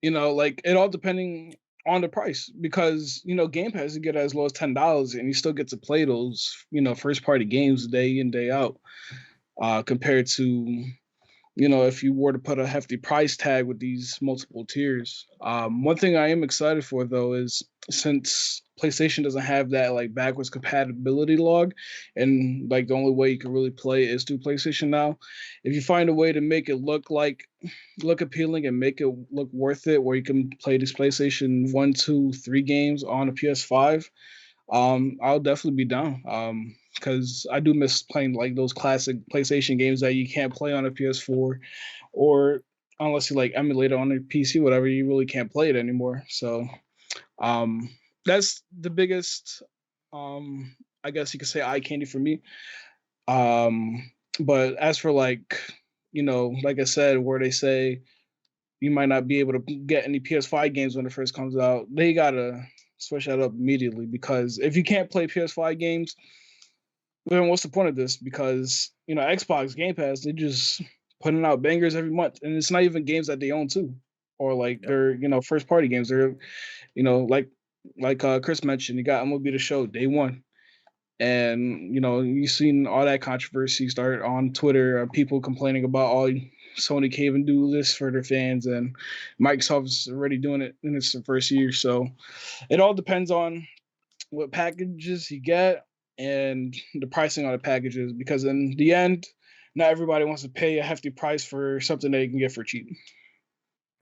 like it all depending on the price, because Game Pass you get as low as $10 and you still get to play those first party games day in day out. Compared to if you were to put a hefty price tag with these multiple tiers. One thing I am excited for though is, since PlayStation doesn't have that like backwards compatibility log, and like the only way you can really play is through PlayStation Now. If you find a way to make it look appealing and make it look worth it, where you can play this PlayStation 1, 2, 3 games on a PS5, I'll definitely be down. Because I do miss playing like those classic PlayStation games that you can't play on a PS4, or unless you like emulate it on a PC, whatever, you really can't play it anymore. So, um, that's the biggest, I guess you could say, eye candy for me. Um, but as for like, like I said, where they say you might not be able to get any PS5 games when it first comes out, they gotta switch that up immediately, because if you can't play PS5 games, then what's the point of this? Because Xbox Game Pass, they just putting out bangers every month, and it's not even games that they own too, or like Yep. they're first party games. They're like Chris mentioned, you got MLB The Show day one, and you've seen all that controversy start on Twitter, people complaining about all Sony can't even do this for their fans, and Microsoft's already doing it in its first year. So it all depends on what packages you get and the pricing on the packages, because in the end, not everybody wants to pay a hefty price for something they can get for cheap.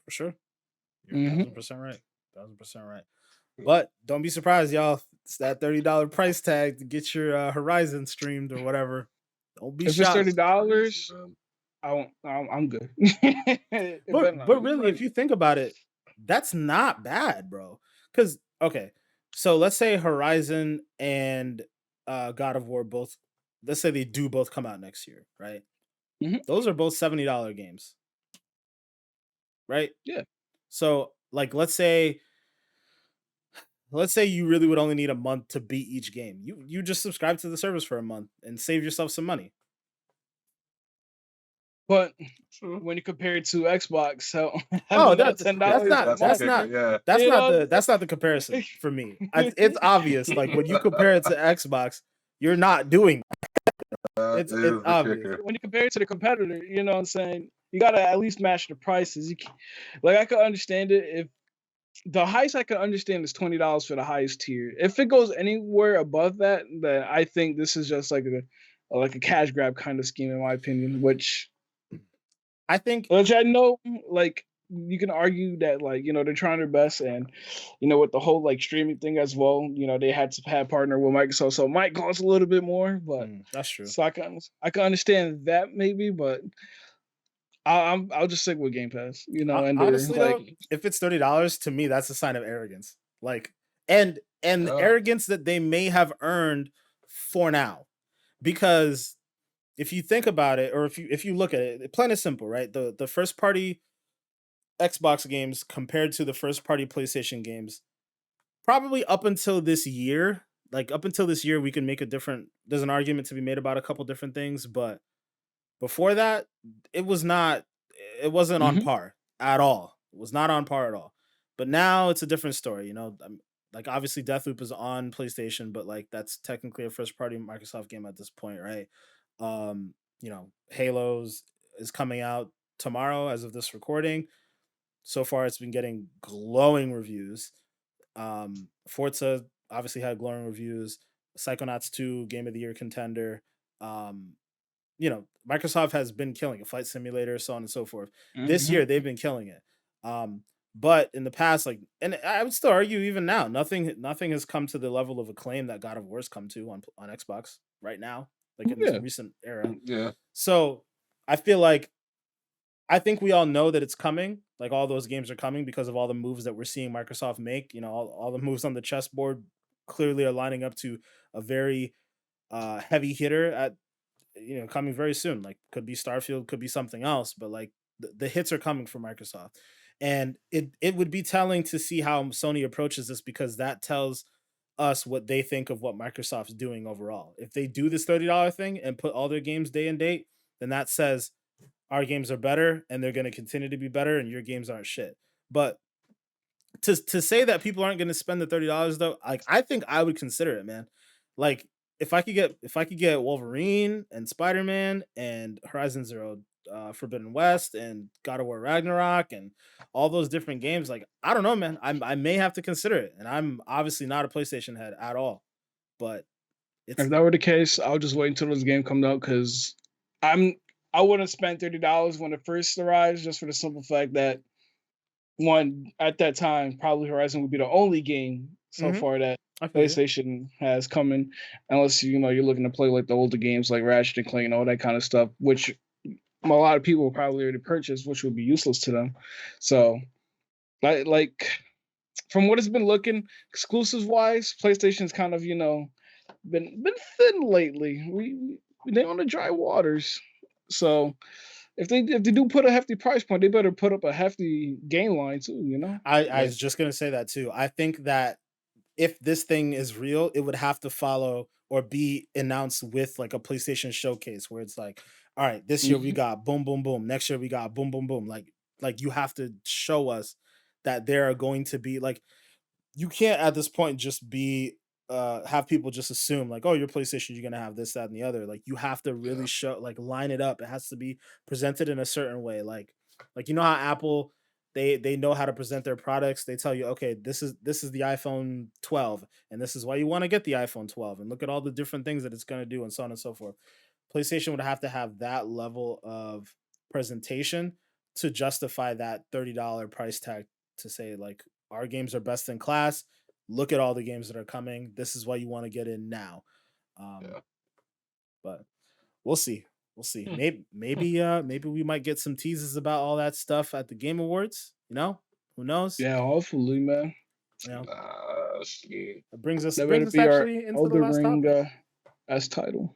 For sure. You're Mm-hmm. 1,000% right. 1,000% right. But don't be surprised, y'all. It's that $30 price tag to get your Horizon streamed or whatever. Don't be If it's shocked. $30, I won't. I'm good. But really, if you think about it, that's not bad, bro. Because okay, so let's say Horizon and God of War both. Let's say they do both come out next year, right? Mhm. Those are both $70 games, right? Yeah. So like, let's say you really would only need a month to beat each game. You just subscribe to the service for a month and save yourself some money. But when you compare it to Xbox, so Oh, having that $10 that's not the comparison for me. It's obvious. Like when you compare it to Xbox, you're not doing. It's obvious. When you compare it to the competitor, you know what I'm saying, you gotta at least match the prices. Like I could understand it if the highest I can understand is $20 for the highest tier. If it goes anywhere above that, then I think this is just like a cash grab kind of scheme, in my opinion. Which I think I know, like you can argue that like they're trying their best, and with the whole like streaming thing as well, they had to have partner with Microsoft, so it might cost a little bit more, but that's true. so I can understand that maybe, but I'll just stick with Game Pass, and Honestly like, though, if it's $30 to me, that's a sign of arrogance. Like and arrogance that they may have earned for now, because if you think about it, or if you look at it, plain and simple, right? The first party Xbox games compared to the first party PlayStation games, probably up until this year, we can make a different. There's an argument to be made about a couple different things, but before that, it was not. It wasn't on par at all. It was not on par at all. But now it's a different story. Like obviously Deathloop is on PlayStation, but like that's technically a first party Microsoft game at this point, right? Halo's is coming out tomorrow as of this recording. So far, it's been getting glowing reviews. Forza obviously had glowing reviews. Psychonauts 2, Game of the Year contender. Um, Microsoft has been killing it. Flight Simulator, so on and so forth. This Mm-hmm. year, they've been killing it. But in the past, and I would still argue even now, nothing has come to the level of acclaim that God of War's come to on Xbox right now, like in this Yeah. recent era. Yeah. So I feel like I think we all know that it's coming. Like all those games are coming because of all the moves that we're seeing Microsoft make. All the moves on the chessboard clearly are lining up to a very heavy hitter at coming very soon. Like could be Starfield, could be something else, but like the hits are coming from Microsoft. And it would be telling to see how Sony approaches this because that tells us what they think of what Microsoft's doing overall. If they do this $30 thing and put all their games day and date, then that says our games are better and they're going to continue to be better and your games aren't shit. But to say that people aren't going to spend the $30 though, like I think I would consider it, man. Like if I could get Wolverine and Spider-Man and Horizon Zero Forbidden West and God of War Ragnarok and all those different games, like I don't know, man. I may have to consider it. And I'm obviously not a PlayStation head at all. But If it's that were the case, I'll just wait until this game comes out because I'm I wouldn't spend $30 when it first arrives, just for the simple fact that one at that time probably Horizon would be the only game so Mhm, far that I feel you. PlayStation has coming, unless you're looking to play like the older games like Ratchet and Clank and all that kind of stuff, which a lot of people will probably already purchase, which would be useless to them. So, like from what it's been looking, exclusives wise, PlayStation's kind of been thin lately. They on the dry waters. So if they do put a hefty price point, they better put up a hefty game line too. I Like was just gonna say that too. I think that if this thing is real, it would have to follow or be announced with like a PlayStation showcase where it's like, all right, this year we mhm. got boom, boom, boom. Next year we got boom, boom, boom. Like you have to show us that there are going to be like you can't at this point just be have people just assume like, oh, your PlayStation, you're gonna have this, that, and the other. Like you have to really Yeah. show like line it up. It has to be presented in a certain way. Like how Apple they know how to present their products. They tell you, okay, this is the iPhone 12, and this is why you want to get the iPhone 12, and look at all the different things that it's gonna do, and so on and so forth. PlayStation would have to have that level of presentation to justify that $30 price tag to say like our games are best in class. Look at all the games that are coming. This is why you want to get in now. Um, Yeah. but we'll see. We'll see. Hmm. Maybe we might get some teases about all that stuff at the Game Awards. Who knows? Yeah, hopefully, man. You know, Shit. it brings us That brings better us be our actually into the Elder last Ring topic. as title.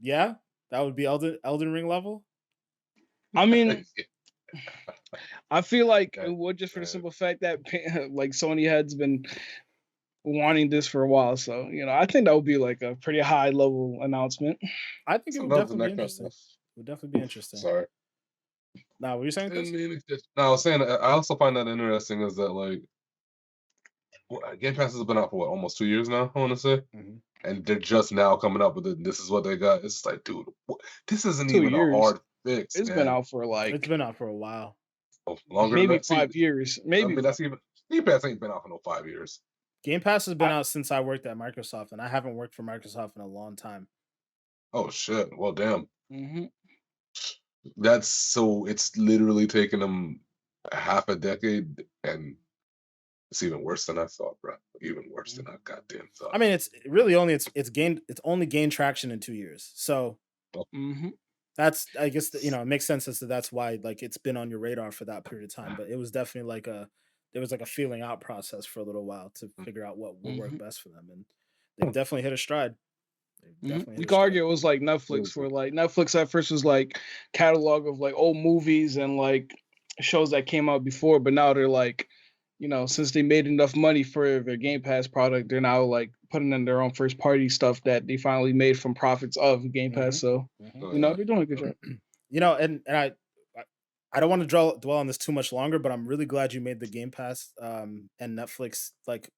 Yeah, that would be Elden Ring level. I mean, I feel like it That- would just for the that- simple fact that like Sony has been wanting this for a while. So, I think that would be like a pretty high level announcement. I think it would Sometimes the definitely be next kind of interesting. stuff. It would definitely be interesting. Sorry. Now, what were you saying, I Chris? mean, it's just, no, I was saying I also find that interesting is that like Game Pass has been out for what, almost 2 years now, I want to say. Mhm. And they're just now coming up with it. This is what they got. It's like, dude, this isn't Two even a years. hard fix, It's been man. out for It's like been out for a while. Oh, longer than maybe that. See, 5 years. I Maybe mean, that's even Game Pass ain't been out for no 5 years. Game Pass has been I, out since I worked at Microsoft, and I haven't worked for Microsoft in a long time. Oh shit. Well, damn. mhm. That's so. It's literally taken them half a decade, and it's even worse than I thought, bro. Even worse than I goddamn I thought. mean, it's really only it's only gained traction in 2 years. So Mhm. that's I guess it makes sense as to that's why like it's been on your radar for that period of time. But it was definitely like there was like a feeling out process for a little while to figure out what will work Mhm. best for them, and they've definitely hit a stride. They've Mhm. definitely You hit a could stride. argue it was like Netflix, Seriously. for like Netflix at first was like catalog of like old movies and like shows that came out before, but now they're like, since they made enough money for their Game Pass product, they're now like putting in their own first party stuff that they finally made from profits of Game Pass. Hmm. So, Hmm. Oh yeah. they're doing a good job. And I don't want to dwell on this too much longer, but I'm really glad you made the Game Pass and Netflix like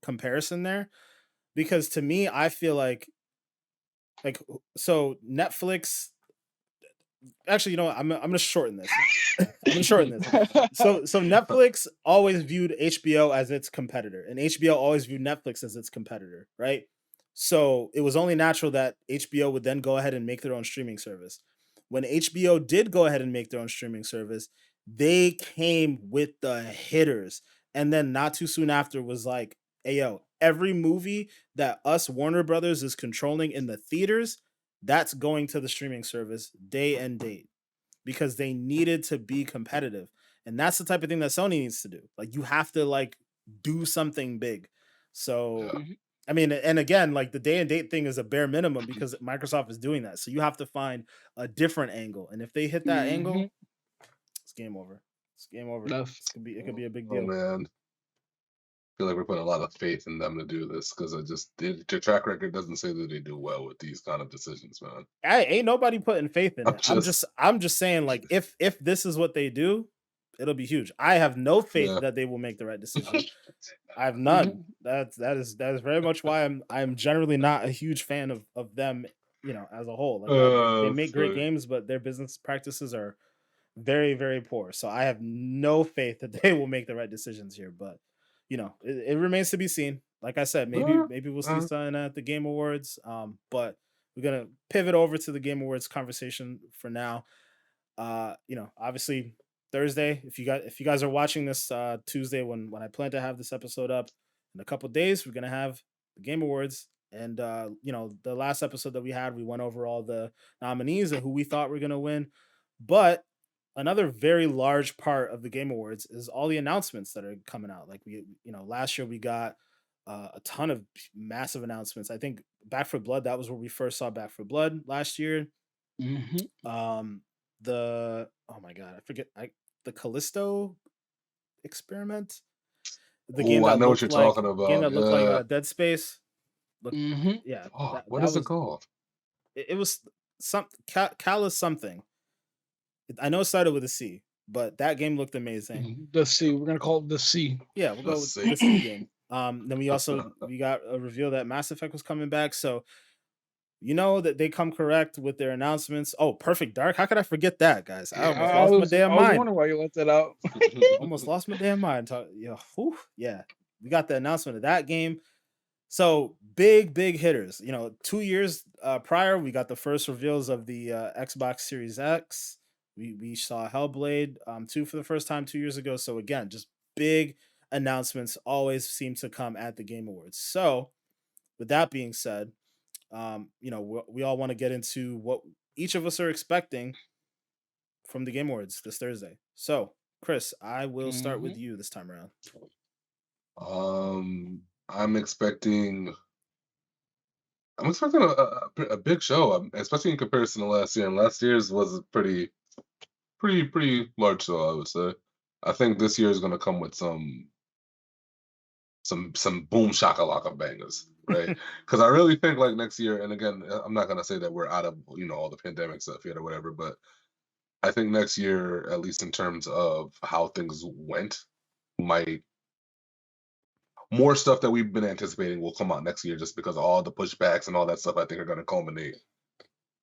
comparison there because to me I feel like so Netflix actually, you know what? I'm gonna shorten this. I'm gonna shorten this. So Netflix always viewed HBO as its competitor, and HBO always viewed Netflix as its competitor, right? So it was only natural that HBO would then go ahead and make their own streaming service. When HBO did go ahead and make their own streaming service, they came with the hitters, and then not too soon after was like, "Hey yo, every movie that us Warner Brothers is controlling in the theaters, that's going to the streaming service day and date." Because they needed to be competitive. And that's the type of thing that Sony needs to do. Like you have to like do something big. So Yeah. Mhm. I mean, and again, like the day and date thing is a bare minimum because Microsoft is doing that. So you have to find a different angle. And if they hit that Mhm. angle, it's game over. It's game over. Enough. It could be a big Oh deal. man, I feel like we're putting a lot of faith in them to do this because their track record doesn't say that they do well with these kind of decisions, man. I ain't nobody putting faith in I'm it. just I'm just saying, like, if this is what they do, it'll be huge. I have no faith yeah. that they will make the right decision. I have none. Mhm. That is very much why I'm generally not a huge fan of them, you know, as a whole. Like they make great Funny. games, but their business practices are very, very poor. So I have no faith that they will make the right decisions here. But you know, it remains to be seen. Like I said, Uh, maybe we'll see uh, something at the Game Awards. But we're gonna pivot over to the Game Awards conversation for now. You know, obviously Thursday. If you guys are watching this Tuesday when I plan to have this episode up in a couple days, we're gonna have the Game Awards. And you know, the last episode that we had, we went over all the nominees and who we thought were gonna win. But another very large part of the Game Awards is all the announcements that are coming out. Like you know, last year we got a ton of massive announcements. I think Back for Blood, that was where we first saw Back for Blood last year. Mhm. um the oh my god, I forget, the Callisto experiment, the game oh, I that know what looked you're like talking about. Yeah. Dead Space. Look, Mhm. yeah, Oh, what that is it was called? it was some Callus something. I know it started with a C, but that game looked amazing. The C. We're gonna call it the C. Yeah, we'll go Let's with see. the C game. Then we got a reveal that Mass Effect was coming back. So you know that they come correct with their announcements. Oh, Perfect Dark. How could I forget that, guys? I Yeah. almost I lost my was damn I was mind. wondering why you let that out. Almost lost my damn mind. Yeah, whew, yeah. We got the announcement of that game. So big hitters. You know, 2 years prior, we got the first reveals of the Xbox Series X. We saw Hellblade 2 for the first time 2 years ago. So again, just big announcements always seem to come at the Game Awards. So with that being said, you know, we all want to get into what each of us are expecting from the Game Awards this Thursday. So, Chris, I will start with Mhm. you this time around. I'm expecting. I'm expecting a big show, especially in comparison to last year. And last year's was a pretty large show, I would say. I think this year is going to come with some boom shakalaka bangers, right? Because I really think like next year, and again, I'm not going to say that we're out of all the pandemic stuff yet or whatever, but I think next year, at least in terms of how things went, might more stuff that we've been anticipating will come out next year just because of all the pushbacks and all that stuff I think are going to culminate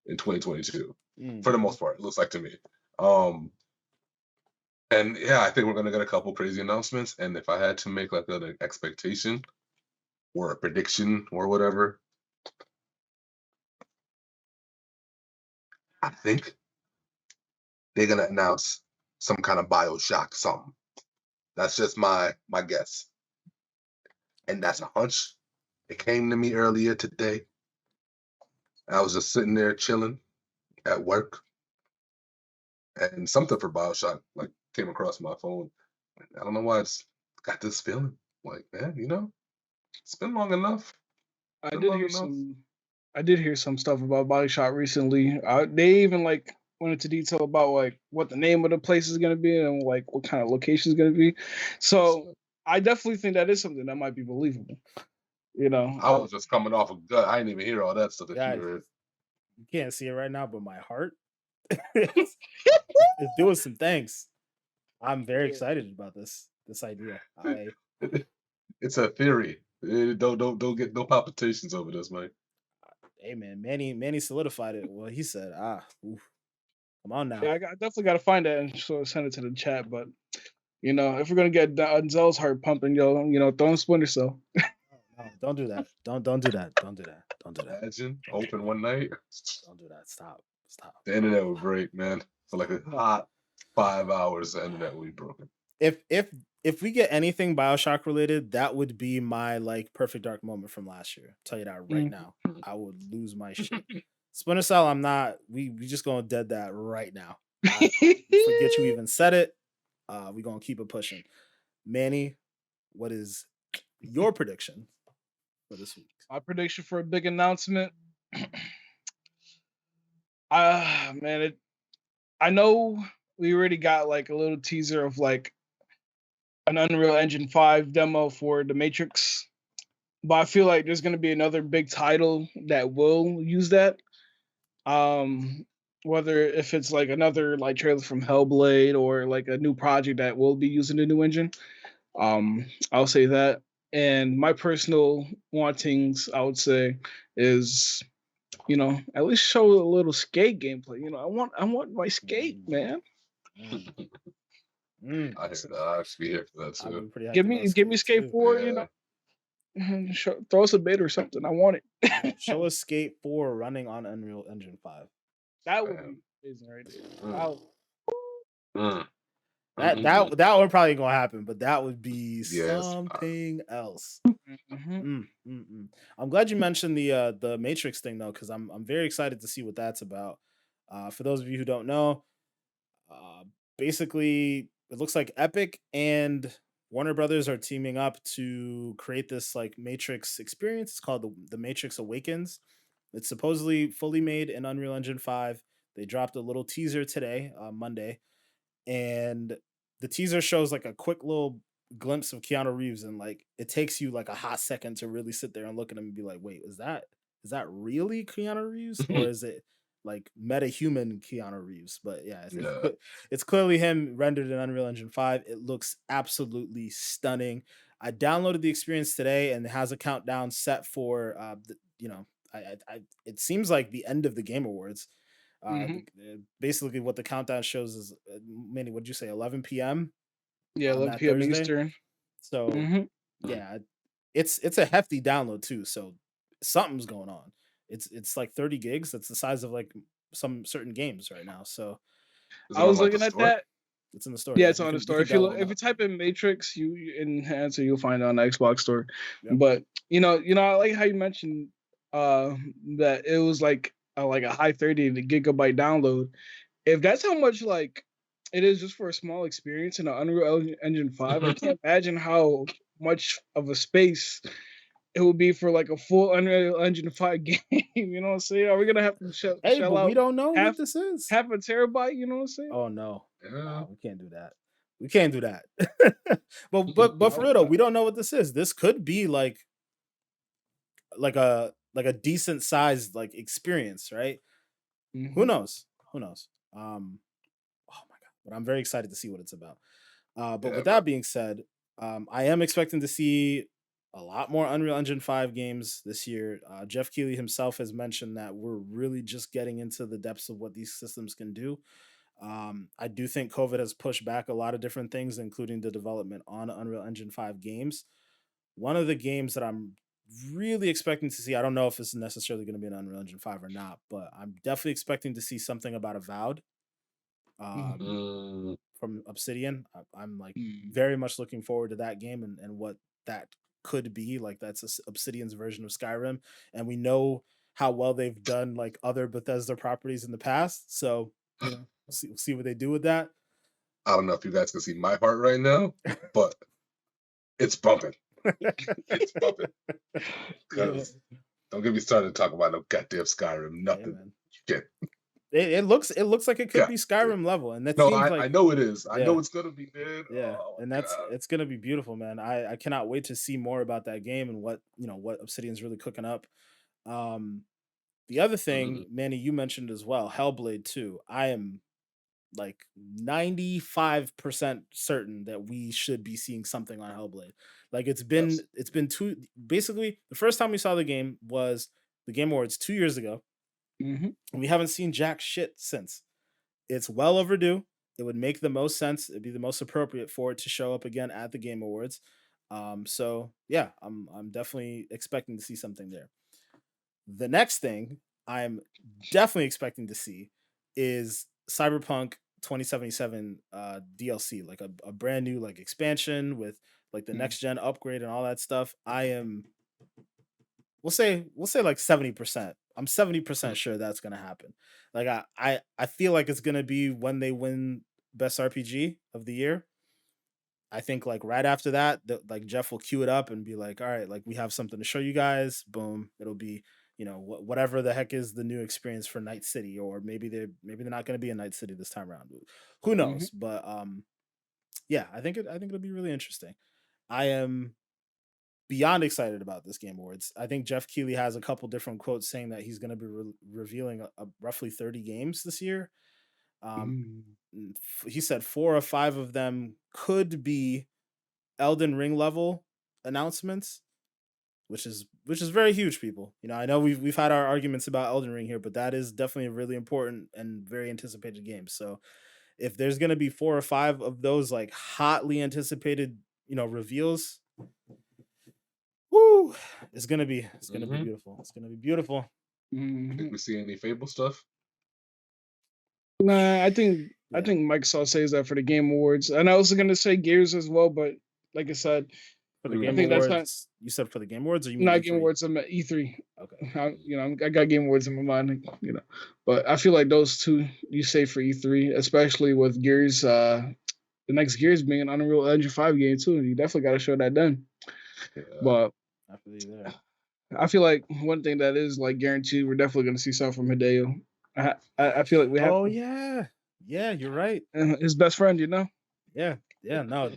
in 2022 for the Mm. most part, it looks like to me. Um, and yeah, I think we're going to get a couple crazy announcements. And if I had to make like an expectation or a prediction or whatever, I think they're going to announce some kind of Bioshock something. That's just my guess. And that's a hunch. It came to me earlier today. I was just sitting there chilling at work, and something for Bioshock like came across my phone. I don't know why it's got this feeling. Like, man, it's been long enough. I Been did long hear enough. some. I did hear some stuff about Body Shot recently. They even like went into detail about like what the name of the place is gonna be and like what kind of location is gonna be. So I definitely think that is something that might be believable. You know, I was just coming off a gut. I didn't even hear all that stuff that you Guys, heard. you can't see it right now, but my heart is doing some things. I'm very yeah. excited about this idea. It's a theory. Don't get no palpitations over this, man. Hey man, Manny solidified it. Well, he said, oof, Come on now. Yeah, I definitely got to find that and send it to the chat. But if we're gonna get Zell's heart pumping, throw him Splinter Cell. No, don't do that. Don't do that. Don't do that. Don't do that. Imagine open one night. Don't do that. Stop. The internet would break, man. For like a hot 5 hours, the internet would be broken. If we get anything BioShock related, that would be my like perfect dark moment from last year. I'll tell you that right now. I would lose my shit. Splinter Cell, I'm not. We just gonna dead that right now. I forget you even said it. We gonna keep it pushing. Manny, what is your prediction for this week? My prediction for a big announcement. Man, I know we already got like a little teaser of like an Unreal Engine 5 demo for The Matrix, but I feel like there's gonna be another big title that will use that. Whether if it's like another like trailer from Hellblade or like a new project that will be using the new engine. I'll say that. And my personal wantings, I would say, is at least show a little skate gameplay. I want my skate, man. I actually here for that too. Give me Skate 4, throw us a bit or something. I want it. Show us Skate 4 running on Unreal Engine 5. That would be amazing right there. That would probably gonna happen, but that would be something else. I'm glad you mentioned the Matrix thing though, because I'm very excited to see what that's about. For those of you who don't know, basically it looks like Epic and Warner Brothers are teaming up to create this like Matrix experience. It's called the Matrix Awakens. It's supposedly fully made in Unreal Engine 5. They dropped a little teaser today, Monday, and the teaser shows like a quick little glimpse of Keanu Reeves, and like it takes you like a hot second to really sit there and look at him and be like, wait, is that really Keanu Reeves, or is it like meta-human Keanu Reeves? But yeah, it's clearly him rendered in Unreal Engine 5. It looks absolutely stunning. I downloaded the experience today, and it has a countdown set for it seems like the end of the Game Awards. Basically, what the countdown shows is, Manny, what did you say? 11 p.m. Yeah, 11 p.m. Thursday? Eastern. So yeah, it's a hefty download too. So something's going on. It's like 30 gigs. That's the size of like some certain games right now. So I was looking at that. It's in the store. Yeah, it's on the store. If you type in Matrix, you enhance it, you'll find it on the Xbox store. Yep. But I like how you mentioned that it was like a high 30 gigabyte download. If that's how much like it is just for a small experience in an Unreal Engine 5, I can't imagine how much of a space it would be for like a full Unreal Engine 5 game. You know what I'm saying? Are we gonna have to shell out? We don't know what this is. Half a terabyte. You know what I'm saying? Oh no, we can't do that. We can't do that. but for real though, we don't know what this is. This could be like a decent sized like experience, right? Who knows? Oh my god! But I'm very excited to see what it's about. But with that being said, I am expecting to see a lot more Unreal Engine 5 games this year. Jeff Keighley himself has mentioned that we're really just getting into the depths of what these systems can do. I do think COVID has pushed back a lot of different things, including the development on Unreal Engine 5 games. One of the games that I'm really expecting to see, I don't know if it's necessarily going to be an Unreal Engine 5 or not, but I'm definitely expecting to see something about Avowed from Obsidian. I'm like very much looking forward to that game and what that could be. Like that's Obsidian's version of Skyrim, and we know how well they've done like other Bethesda properties in the past, so we'll see what they do with that. I don't know if you guys can see my heart right now, but it's bumping. It's bumping. Because don't get me started to talk about no goddamn Skyrim. Nothing. Yeah, it looks like it could be Skyrim level, and that I know it is. I know it's gonna be, man. Yeah, and it's gonna be beautiful, man. I cannot wait to see more about that game and what Obsidian's really cooking up. The other thing, Manny, you mentioned as well, Hellblade 2. I am like 95% certain that we should be seeing something on Hellblade. Like it's been basically the first time we saw the game was the Game Awards 2 years ago. And we haven't seen jack shit since. It's well overdue. It would make the most sense. It'd be the most appropriate for it to show up again at the Game Awards. So yeah, I'm definitely expecting to see something there. The next thing I'm definitely expecting to see is Cyberpunk 2077 DLC, like a brand new like expansion with like the next gen upgrade and all that stuff. I am we'll say like 70%. I'm 70% sure that's gonna happen. Like I feel like it's gonna be when they win best RPG of the year. I think like right after that, like Jeff will cue it up and be like, "All right, like we have something to show you guys." Boom, it'll be whatever the heck is the new experience for Night City, or maybe they're not going to be in Night City this time around. Who knows? But yeah, I think it'll be really interesting. I am beyond excited about this Game Awards. I think Jeff Keighley has a couple different quotes saying that he's going to be revealing roughly 30 games this year. Um, he said 4 or 5 of them could be Elden Ring level announcements, which is very huge, people. I know we've had our arguments about Elden Ring here, but that is definitely a really important and very anticipated game. So if there's gonna be 4 or 5 of those like hotly anticipated, reveals, whoo, it's gonna be beautiful. It's gonna be beautiful. Think we see any Fable stuff? Nah, I think Microsoft saves that for the Game Awards, and I was gonna say Gears as well, but like I said, For the I Game think that's Awards, you said for the Game Awards, or you mean not E3? Game Awards. I'm at E3. Okay. I got Game Awards in my mind. But I feel like those two you save for E3, especially with Gears. The next Gears being an Unreal Engine 5 game too. You definitely got to show that then. Yeah. But I feel you there. I feel like one thing that is like guaranteed, we're definitely going to see something from Hideo. I feel like we have. Oh yeah, you're right. His best friend, Yeah, no.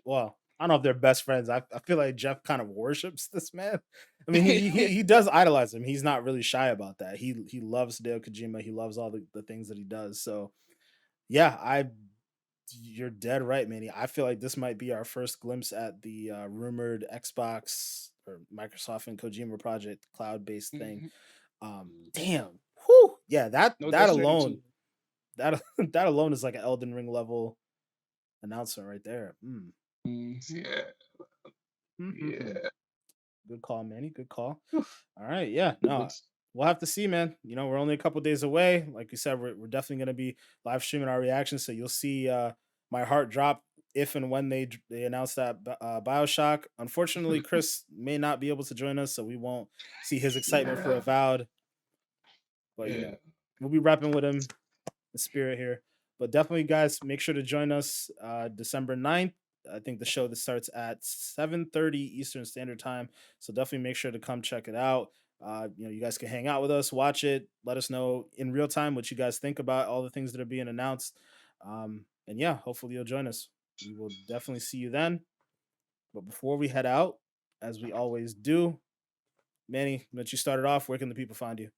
Well, I don't know if they're best friends. I feel like Jeff kind of worships this man. I mean, he does idolize him. He's not really shy about that. He loves Hideo Kojima. He loves all the things that he does. So yeah, you're dead right, Manny. I feel like this might be our first glimpse at the rumored Xbox or Microsoft and Kojima project cloud-based thing. Damn. Whew. Yeah, that alone, that that alone is like an Elden Ring level announcement right there. Yeah. Yeah. Good call, Manny. Good call. All right. Yeah. No, we'll have to see, man. We're only a couple days away. Like you said, we're definitely going to be live streaming our reactions. So you'll see my heart drop if and when they announce that BioShock. Unfortunately, Chris may not be able to join us, so we won't see his excitement for Avowed. But we'll be rapping with him in spirit here. But definitely, guys, make sure to join us December 9th. I think the show that starts at 7:30 Eastern Standard Time. So definitely make sure to come check it out. You guys can hang out with us, watch it, let us know in real time what you guys think about all the things that are being announced. And yeah, hopefully you'll join us. We will definitely see you then. But before we head out, as we always do, Manny, let you start it off. Where can the people find you?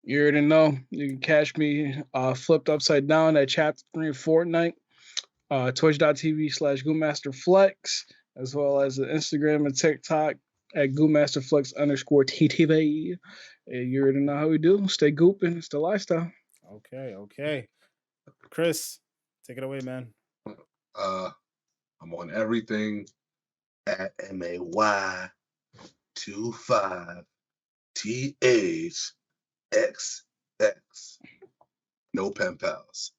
You already know. You can catch me flipped upside down at Chapter 3 of Fortnite. Twitch.tv/GoommasterFlex, as well as the Instagram and TikTok at GoommasterFlex_TTV. You already know how we do. Stay gooping. It's the lifestyle. Okay. Chris, take it away, man. I'm on everything at MAY25THXX. No pen pals.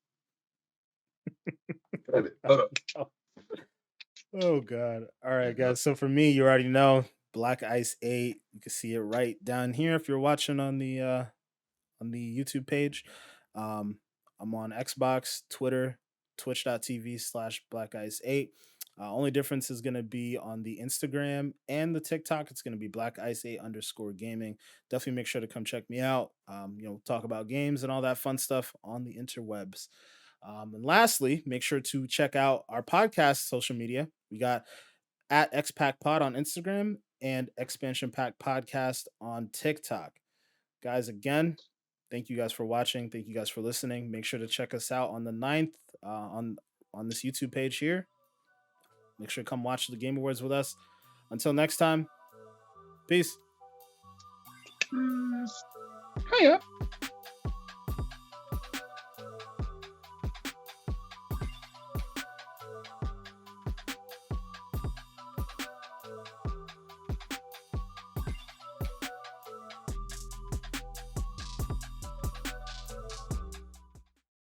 Oh God. All right, guys. So for me, you already know Black Ice 8. You can see it right down here if you're watching on the YouTube page. I'm on Xbox, Twitter, twitch.tv/Black Ice 8. Only difference is going to be on the Instagram and the TikTok. It's going to be Black Ice 8_gaming. Definitely make sure to come check me out. Talk about games and all that fun stuff on the interwebs. And lastly, make sure to check out our podcast social media. We got at XPack Pod on Instagram and Xpansion Pack Podcast on TikTok. Guys, again, thank you guys for watching. Thank you guys for listening. Make sure to check us out on the 9th on this YouTube page here. Make sure to come watch the Game Awards with us. Until next time, peace. Hiya.